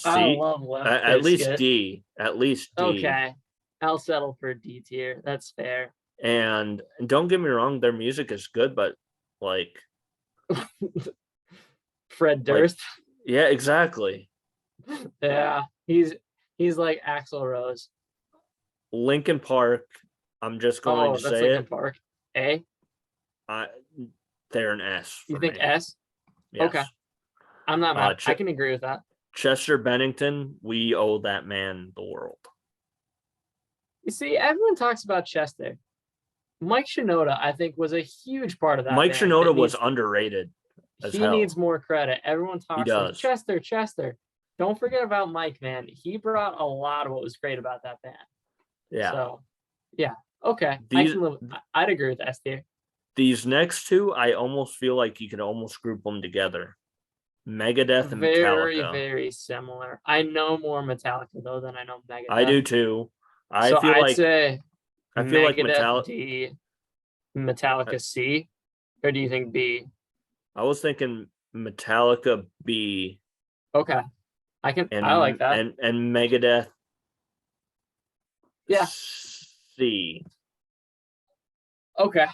I C, love Limp at least Bizkit. D. At least D. Okay. I'll settle for D tier. That's fair. And don't get me wrong, their music is good, but like, Fred like, Durst. yeah, exactly. Yeah. He's like Axl Rose. Linkin Park, I'm just going Oh, to that's say Linkin it. Park. A? I, they're an S You for think me. S? Okay. Yes. I'm not mad. Ch- I can agree with that. Chester Bennington, we owe that man the world. You see, everyone talks about Chester. Mike Shinoda, I think, was a huge part of that Mike band. Shinoda was underrated as He needs hell. more credit. Everyone He talks like does. Chester. Don't forget about Mike, man. He brought a lot of what was great about that band. Yeah. So, yeah, okay, I These can live. I'd agree with S tier. these next two, I almost feel like you can almost group them together. Megadeth and Very, Metallica. very similar. I know more Metallica though than I know I Megadeth. do too. So I'd say I feel like Megadeth D, I Metallica C, or do you think B? was thinking Metallica B Okay, I like and that. Megadeth Yeah. C. Okay.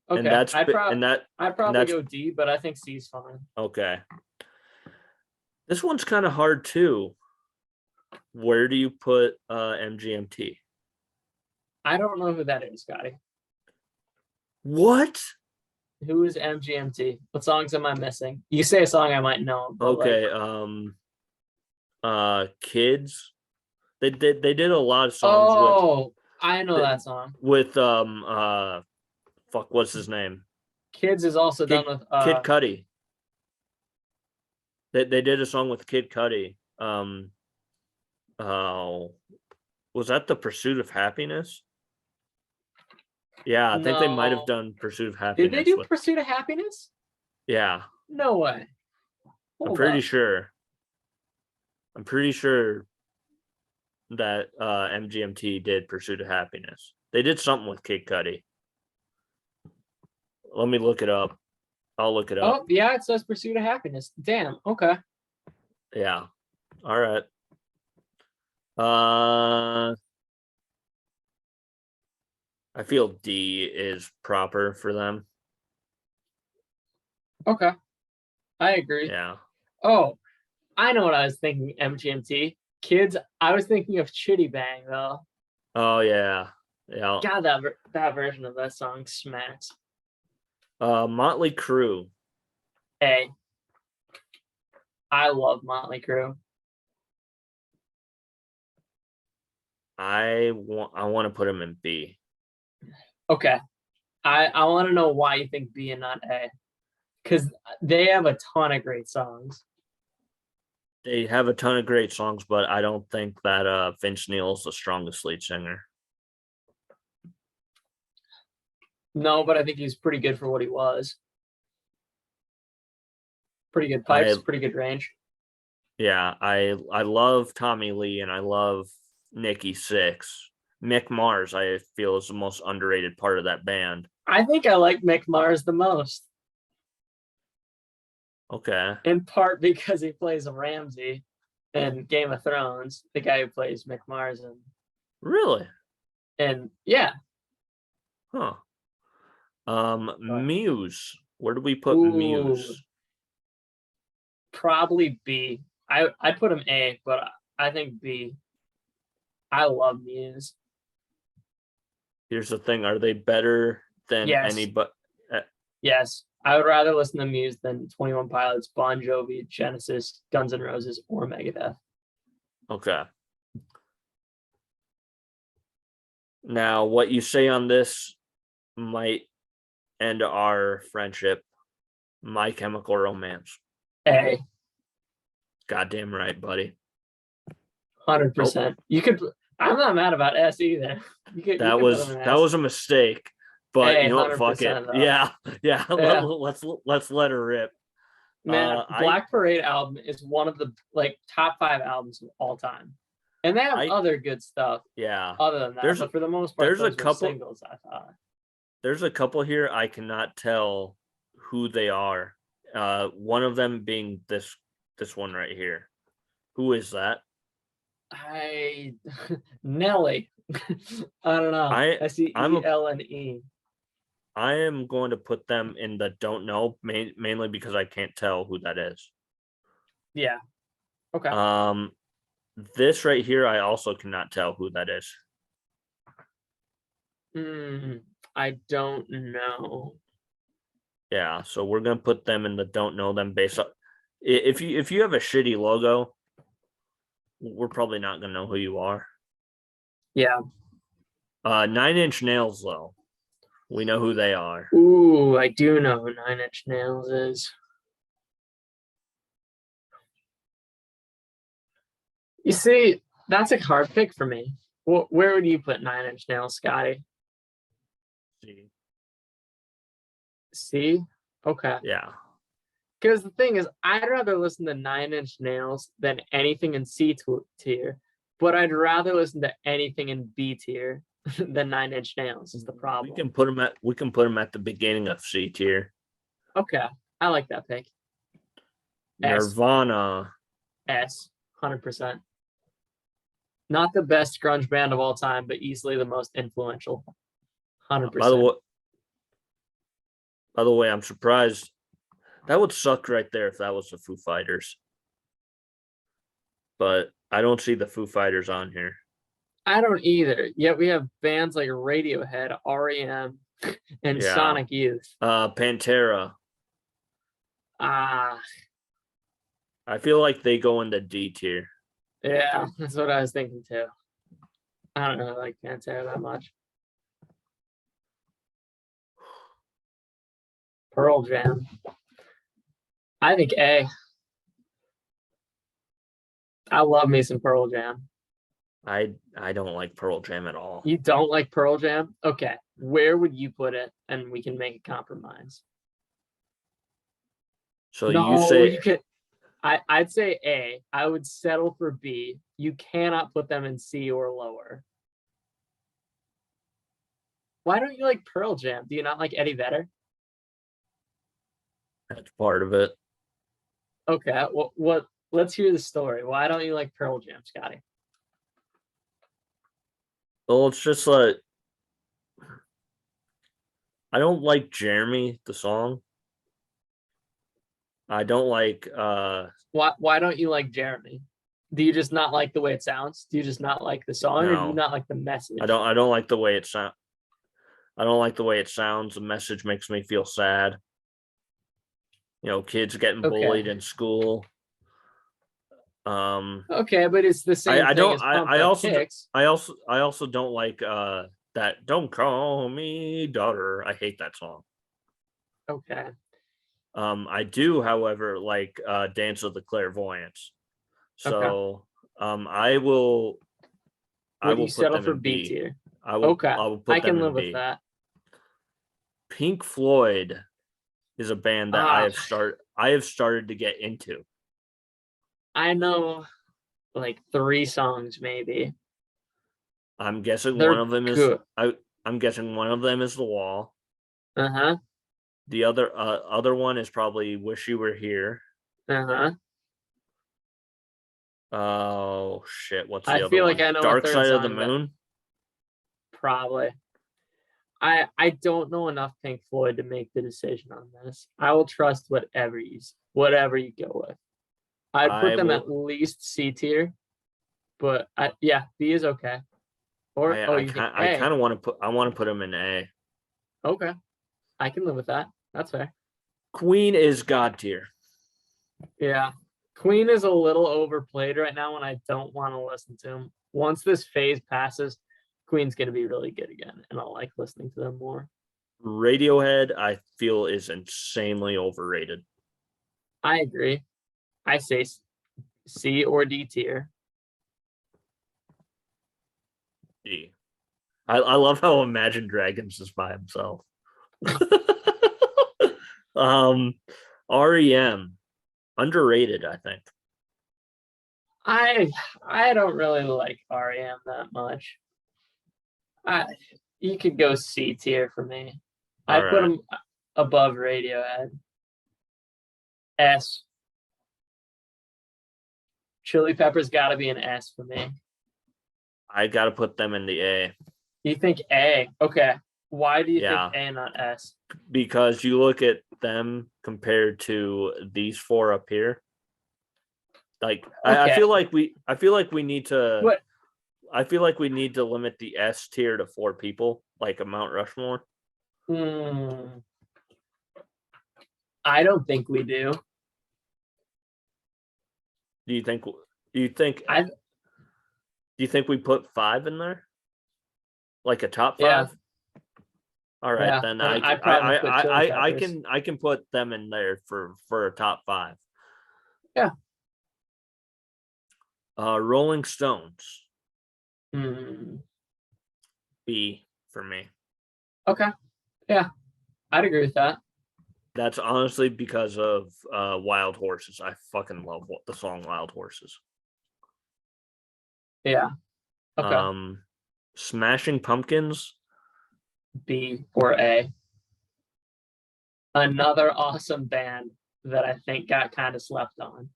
And Okay. that's and that I'd and probably that's go D, but I think C's fine. okay. This one's kind of hard too. Where do you put MGMT? I don't know who that is, Scotty. What? Who is MGMT? What songs am I missing? You say a song I might know, but Okay. Kids. They did a lot of songs oh, I know that song. with fuck, what's his name? Kids is also Kid done with Kid Cudi. They did a song with Kid Cudi. Oh, was that The Pursuit of Happiness? Yeah, I think they might have no. done Pursuit of Did they Happiness do with. Pursuit of Happiness? Yeah, No way. I'm Hold pretty up. sure. I'm pretty sure that MGMT did Pursuit of Happiness. They did something with Kid Cudi. Let me look it up. I'll look it up. Oh, yeah, it says Pursuit of Happiness. Damn. Okay. Yeah. All right. Uh, I feel D is proper for them. Okay. I agree. Yeah. Oh, I know what I was thinking, MGMT. Kids, I was thinking of Chitty Bang though. Oh yeah. Yeah. God, that version of that song smacks. Motley Crue. Hey, I love Motley Crue. I want to put him in B. Okay. I want to know why you think B and not A. Because they have a ton of great songs. They have a ton of great songs, but I don't think that Vince Neil is the strongest lead singer. No, but I think he's pretty good for what he was. Pretty good I pipes, pretty good range. Yeah, I love Tommy Lee and I love Nikki Sixx. Mick Mars, I feel, is the most underrated part of that band. I think I like Mick Mars the most, Okay. in part because he plays Ramsay in Game of Thrones, the guy who plays Mick Mars, Really? and yeah. Huh. But, Muse. Where do we put ooh, Muse? probably B. I put him A, but I think B. I love Muse. Here's the thing: are they better than Yes, any? But yes. I would rather listen to Muse than 21 Pilots, Bon Jovi, Genesis, Guns N' Roses, or Megadeth. okay. Now, what you say on this might end our friendship. My Chemical Romance. A, Goddamn right, buddy. Nope. 100%. You could. I'm not mad about S either. You That could put them was in that S. was a mistake. But A, you know what? Fuck it. 100% though. Yeah, yeah. Yeah. Let's let her rip. Man, I Black Parade album is one of the like top 5 albums of all time. And they have I other good stuff yeah. other than that, There's but for the most part, there's a those were couple singles, I thought. there's a couple here I cannot tell who they are. One of them being this one right here. Who is that? I Nelly. I don't know. I I see I'm a ELNE. I am going to put them in the don't know mainly because I can't tell who that is. Yeah. Okay. This right here I also cannot tell who that is. I don't know. Yeah, so we're gonna put them in the don't know them based on if you have a shitty logo, we're probably not gonna know who you are. Yeah. 9 Inch Nails though, we know who they are. Ooh, I do know who 9 Inch Nails is. You see, that's a hard pick for me. Where would you put 9 Inch Nails, Scotty? See, C? Okay. yeah, Because the thing is, I'd rather listen to 9 Inch Nails than anything in C tier, but I'd rather listen to anything in B tier than 9 Inch Nails is the problem. we can put them at the beginning of C tier. Okay. I like that pick. S. Nirvana. S. 100%. Not the best grunge band of all time, but easily the most influential. 100%. By the way, I'm surprised. That would suck right there if that was the Foo Fighters. But I don't see the Foo Fighters on here. I don't either. Yet we have bands like Radiohead, REM, and Yeah. Sonic Youth. Pantera. Ah, I feel like they go into D tier. yeah, that's what I was thinking too. I don't really like Pantera that much. Pearl Jam. I think A. I love me some Pearl Jam. I don't like Pearl Jam at all. You don't like Pearl Jam? Okay. Where would you put it? And we can make a compromise. So you No, say you could. I'd say A. I would settle for B. You cannot put them in C or lower. Why don't you like Pearl Jam? Do you not like Eddie Vedder? that's part of it. Okay. What? Let's hear the story. Why don't you like Pearl Jam, Scotty? Well, it's just like I don't like Jeremy the song. I don't like Why don't you like Jeremy? Do you just not like the way it sounds? Do you just not like the song, or do you no. not like the message? I don't like the way it sounds. I don't like the way it sounds. The message makes me feel sad. Kids getting Okay. bullied in school. Um Okay, but it's the same I thing don't as Pumped Up Kicks. I also don't like that Don't Call Me Daughter. I hate that song. Okay. I do, however, like Dance of the Clairvoyants. Okay. So I will Would you put settle them for in B B. tier? Okay. I will I put them can in live with B. that. Pink Floyd is a band that Ah, I have started to get into. I know like 3 songs maybe. I'm guessing one They're of them is good. I'm guessing one of them is The Wall. Uh-huh. The other one is probably Wish You Were Here. Uh-huh. Oh shit, what's I the other feel like one? I know a Dark third Side of the song that Moon? probably. I don't know enough Pink Floyd to make the decision on this. I will trust whatever you go with. I'd put I them at will least C tier, but yeah, B is okay. Or you think I A? kind of want to put I want to put them in A. Okay, I can live with that. That's fair. Queen is God tier. Yeah, Queen is a little overplayed right now, and I don't want to listen to him. Once this phase passes, Queen's gonna be really good again, and I'll like listening to them more. Radiohead, I feel, is insanely overrated. I agree. I say C or D tier. D. I love how Imagine Dragons is by himself. um, REM, underrated, I think. I don't really like REM that much. I You could go C tier for me. All I'd put right, them above Radiohead. S. Chili Peppers got to be an S for me. I got to put them in the A. You think A? Okay. Why do you think Yeah, A, not S? because you look at them compared to these four up here. Like Okay. I feel like we need to What? I feel like we need to limit the S tier to 4 people, like a Mount Rushmore. Hmm. I don't think we do. Do you think? Do you think? I Do you think we put 5 in there, like a top Yeah, 5? All right, yeah. then And I probably put Chili Peppers. I can put them in there for a top 5. Yeah. Rolling Stones, Hmm. B for me. Okay. Yeah, I'd agree with that. That's honestly because of Wild Horses. I fucking love the song Wild Horses. Yeah. Okay. Smashing Pumpkins. B or A. Another awesome band that I think got kind of slept on.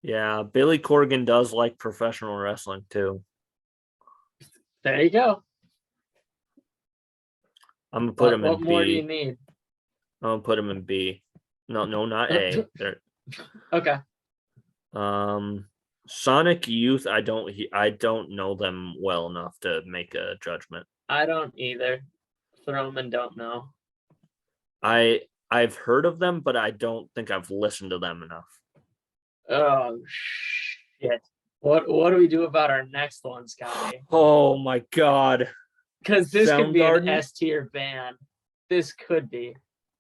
Yeah, Billy Corgan does like professional wrestling too. There you go. I'm gonna put him in What more do you B. need? I'm gonna put him in B. No, not A. Okay. Sonic Youth. I don't know them well enough to make a judgment. I don't either. them and don't know. I've heard of them, but I don't think I've listened to them enough. Oh shit! What do we do about our next one, Scotty? Oh my god. Because this could be an Soundgarden? S tier band. This could be.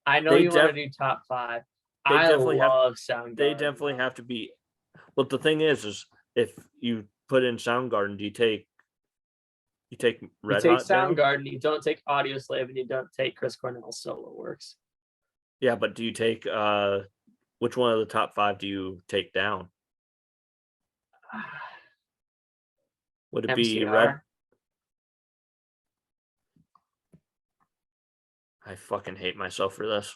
I know They you want to do top 5. they I definitely have love Soundgarden. they definitely have to be. But the thing is if you put in Soundgarden, do you take You Red take Hot down? Soundgarden, you don't take Audio Slave, and you don't take Chris Cornell's solo works. Yeah, but do you take which one of the top 5 do you take down? Would it be Red? MCR. I fucking hate myself for this.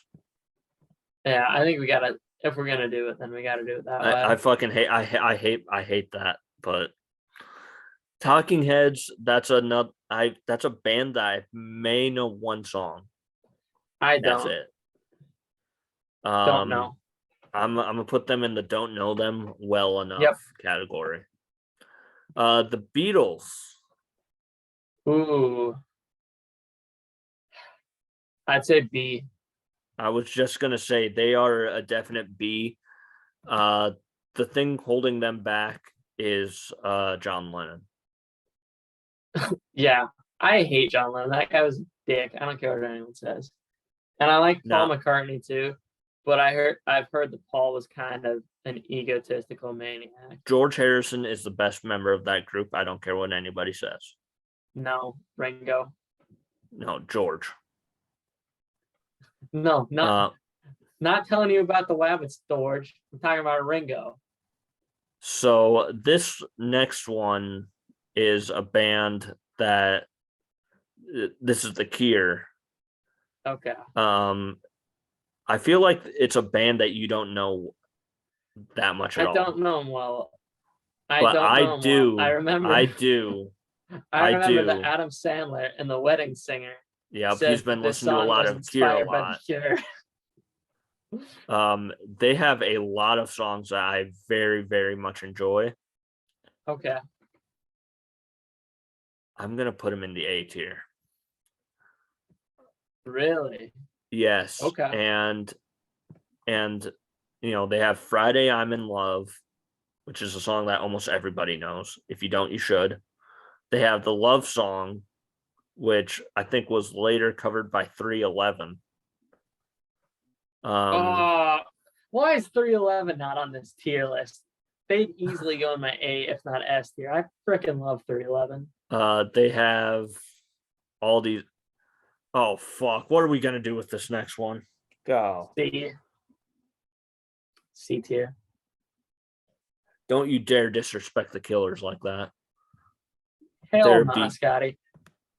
Yeah, I think we gotta. If we're gonna do it, then we gotta do it that way. I fucking hate I hate that. But Talking Heads, that's a band that I may know one song. I That's don't. it. Don't know. I'm gonna put them in the don't know them well enough Yep. category. The Beatles. Ooh. I'd say B. I was just gonna say they are a definite B. The thing holding them back is John Lennon. Yeah, I hate John Lennon. That guy was a dick. I don't care what anyone says. And I like Paul No. McCartney too, but I've heard that Paul was kind of an egotistical maniac. George Harrison is the best member of that group. I don't care what anybody says. No, Ringo. No, George. No, not telling you about the Wabbits, George. I'm talking about Ringo. So this next one is a band that this is the Cure. Okay. I feel like it's a band that you don't know that much at all. I don't know him well. But I do. I remember. I do. I remember do. that Adam Sandler in The Wedding Singer. Yeah, said he's been this listening to a song lot was of Cure a inspired by lot. The Cure. They have a lot of songs that I very, very much enjoy. Okay. I'm gonna put them in the A tier. Really? Yes. Okay. And they have Friday I'm in Love, which is a song that almost everybody knows. If you don't, you should. They have the Love Song, which I think was later covered by 311. Why is 311 not on this tier list? They'd easily go in my A, if not S tier. I freaking love 311. They have all these. Oh fuck! What are we gonna do with this next one? Go. C tier. Don't you dare disrespect the Killers like that. Hell no, Scotty.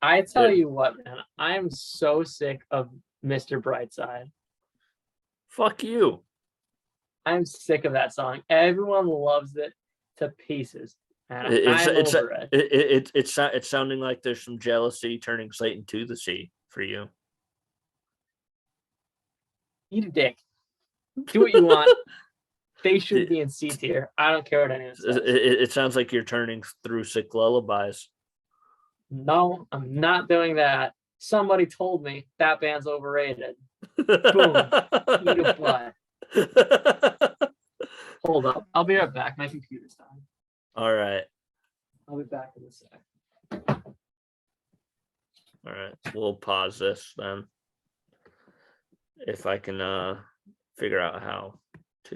I tell you what, man, I am so sick of Mr. Brightside. Fuck you. I'm sick of that song. Everyone loves it to pieces. And I'm over it. It's sounding like there's some jealousy turning Satan to the sea for you. Eat a dick. Do what you want. They should be in C tier. I don't care what anyone says. It sounds like you're turning through sick lullabies. No, I'm not doing that. Somebody told me that band's overrated. Boom. Eat a butt. Hold up. I'll be right back. My computer's dying. All right. I'll be back in a sec. All right. We'll pause this then. If I can figure out how to.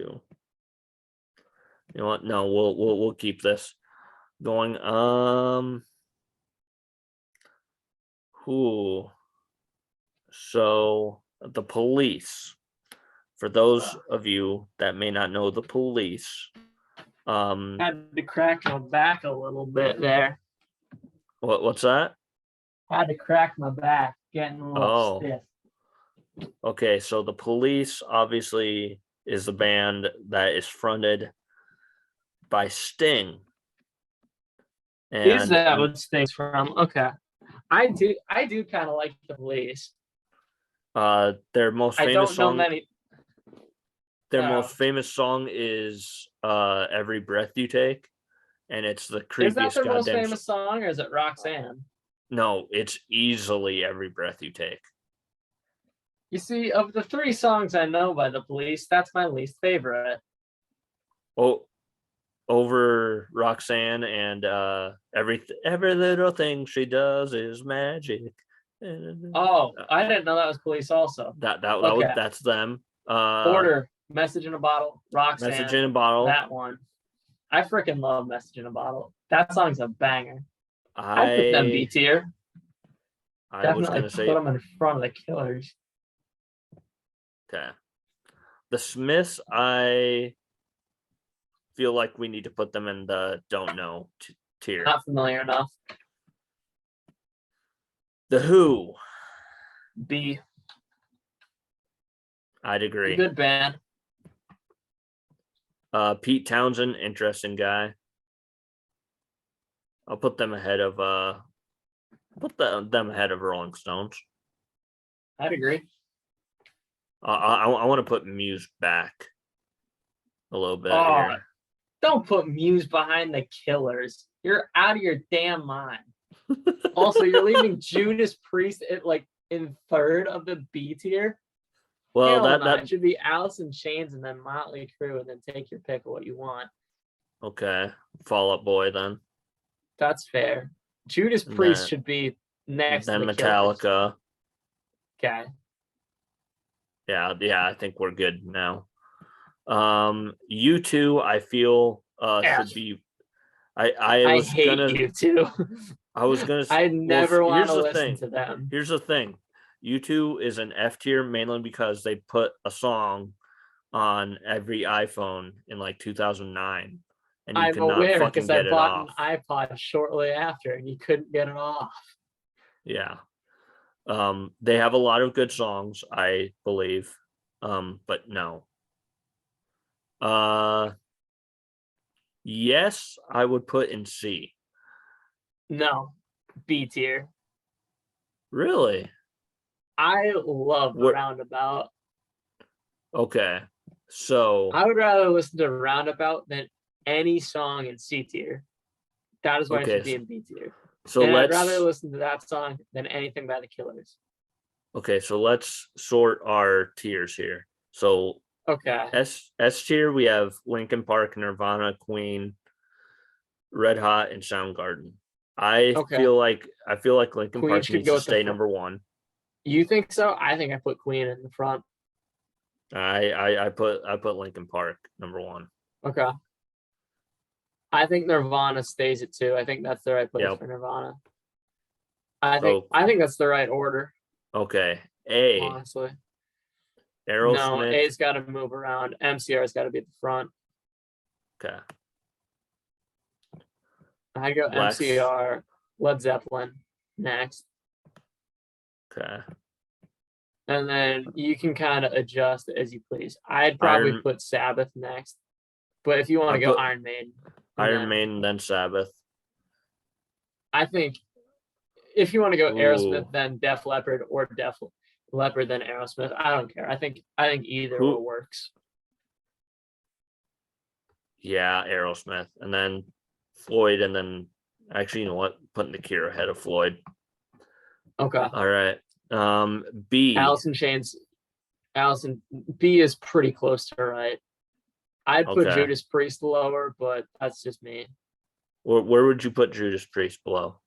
You know what? No, we'll keep this going. So the Police. For those of you that may not know the Police, had to crack my back a little bit there. What's that? Had to crack my back, getting a little stiff. Okay, so the Police obviously is a band that is fronted by Sting. And is that what Sting's from? Okay. I do kind of like the Police. Their most famous song. Their most famous song is "Every Breath You Take," and it's the creepiest. Is that their most famous song, or is it Roxanne? No, it's easily "Every Breath You Take." You see, of the 3 songs I know by the Police, that's my least favorite. Oh, over Roxanne and every little thing she does is magic. Oh, I didn't know that was Police also. Okay. That's them. Order, Message in a Bottle, Message Roxanne, in a Bottle. that one. I freaking love Message in a Bottle. That song's a banger. I'd put them B I tier. I was Definitely gonna put say them in front of the Killers. okay. The Smiths, I feel like we need to put them in the don't know tier. Not familiar enough. The Who, B. I'd agree. Good band. Pete Townsend, interesting guy. I'll put them ahead of them ahead of Rolling Stones. I'd agree. I want to put Muse back a little bit Oh, here. don't put Muse behind the Killers. You're out of your damn mind. Also, you're leaving Judas Priest at like in third of the B tier. Well, Hell no, that it should be Alice in Chains and then Motley Crue, and then take your pick of what you want. okay. Fall Out Boy then. That's fair. Judas And Priest should be next to then the Killers. Metallica. Okay. Yeah, I think we're good now. U2, I feel should be. I hate you too. I was gonna. I never want here's to the listen thing. to them. Here's the thing. U2 is an F tier mainly because they put a song on every iPhone in like 2009, and you I'm could not aware fucking because I get it bought off. an iPod shortly after and you couldn't get it off. Yeah. They have a lot of good songs, I believe. But no. Yes, I would put in C. No, B tier. Really? I love What? Roundabout. Okay. So I would rather listen to Roundabout than any song in C tier. That is why it okay. should be in B tier. So And I'd let's rather listen to that song than anything by the Killers. okay. So let's sort our tiers here. So Okay. S tier we have Linkin Park, Nirvana, Queen, Red Hot, and Soundgarden. I Okay. feel like Linkin Queen Park should needs go to at the stay front. number one. You think so? I think I put Queen in the front. I put Linkin Park number one. Okay. I think Nirvana stays at 2. I think that's the right place Yep. for Nirvana. I think that's the right order. Okay. A. Honestly. No, Aerosmith. A's got to move around. MCR's got to be at the front. Okay. I go Black. MCR, Led Zeppelin next. Okay. And then you can kind of adjust as you please. I'd probably put Sabbath next. But if you want to go Iron Maiden. Iron Maiden, then Sabbath. I think if you want to go Aerosmith, then Def Leppard, or Def Leppard, then Aerosmith. I don't care. I think either or works. Yeah, Aerosmith, and then Floyd, and then actually, you know what? Putting the Cure ahead of Floyd. Okay. All right. B. Alice in Chains. B is pretty close to right. I'd put Judas Priest lower, but that's just me. Where would you put Judas Priest below?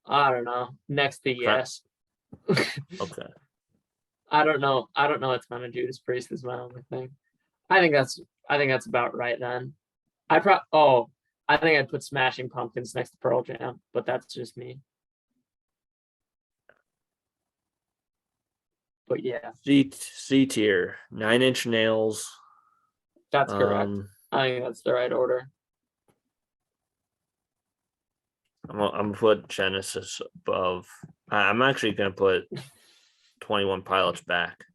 I don't know. Next to Yes. Okay. I don't know a ton of Judas Priest is my only thing. I think that's about right then. I think I'd put Smashing Pumpkins next to Pearl Jam, but that's just me. But yeah. C tier, 9 Inch Nails. That's correct. I think that's the right order. I'm gonna put Genesis above. I'm actually gonna put 21 Pilots back.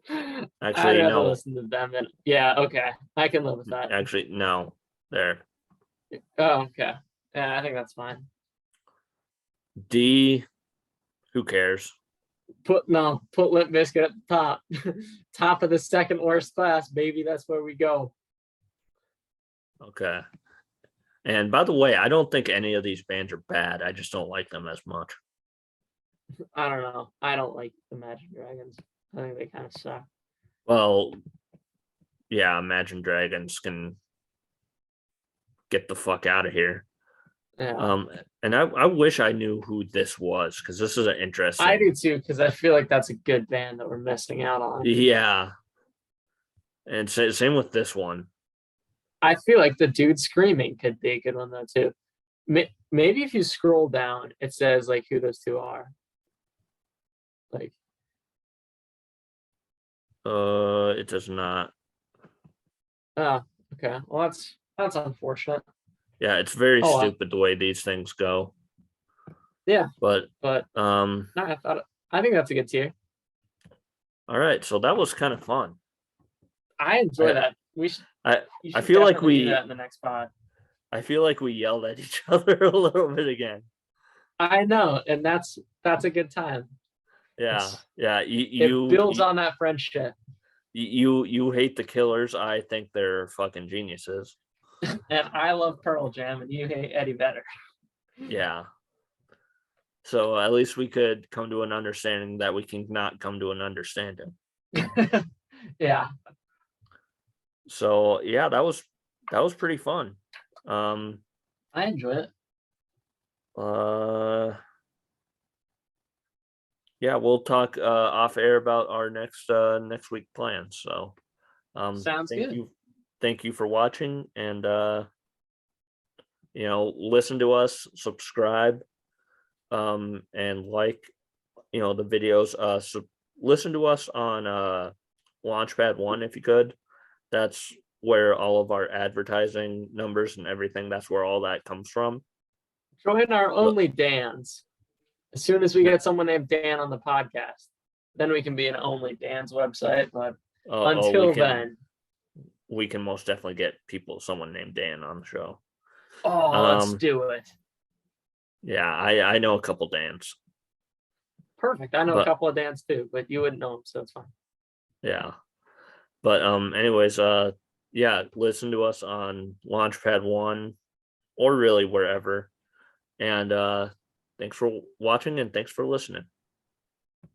Actually, I'd no. listen to them then. Yeah, okay. I can live with that. Actually, no. There. Oh, okay. Yeah, I think that's fine. D. Who cares? Put Limp Bizkit at the top. Top of the second worst class, baby. That's where we go. Okay. And by the way, I don't think any of these bands are bad. I just don't like them as much. I don't know. I don't like Imagine Dragons. I think they kind of suck. Well, yeah, Imagine Dragons can get the fuck out of here. Yeah, Um, and I wish I knew who this was because this is an I do interesting. too because I feel like that's a good band that we're missing out on. Yeah, and same with this one. I feel like the dude screaming could be a good one though too. Maybe if you scroll down, it says like who those two are. Like, It does not. oh, okay. Well, that's unfortunate. Yeah, it's very Oh well, stupid the way these things go. yeah. But But no, I think that's a good tier. all right, so that was kind of fun. I enjoy I that. We should I You I should feel like definitely do that we in the next pod. I feel like we yelled at each other a little bit again. I know, and that's a good time. Yeah, It's yeah. it builds on that friendship. You hate the Killers. I think they're fucking geniuses. And I love Pearl Jam, and you hate Eddie Vedder. Yeah. So at least we could come to an understanding that we can not come to an understanding. Yeah, So yeah, that was pretty fun. Um I enjoy it. uh yeah, we'll talk off air about our next week plans. So Sounds thank good. you for watching and listen to us, subscribe, and like, the videos. So listen to us on Launchpad One if you could. That's where all of our advertising numbers and everything. That's where all that comes from. Join our But only Dans. As soon as we get someone named Dan on the podcast, then we can be an only Dan's website. But we until can then, most definitely get someone named Dan on the show. oh, let's Um, do it. yeah, I know a couple Dans, Perfect. I know a but couple of Dan's too, but you wouldn't know them, so it's fine. yeah, but anyways, yeah, listen to us on Launchpad One or really wherever. And thanks for watching and thanks for listening.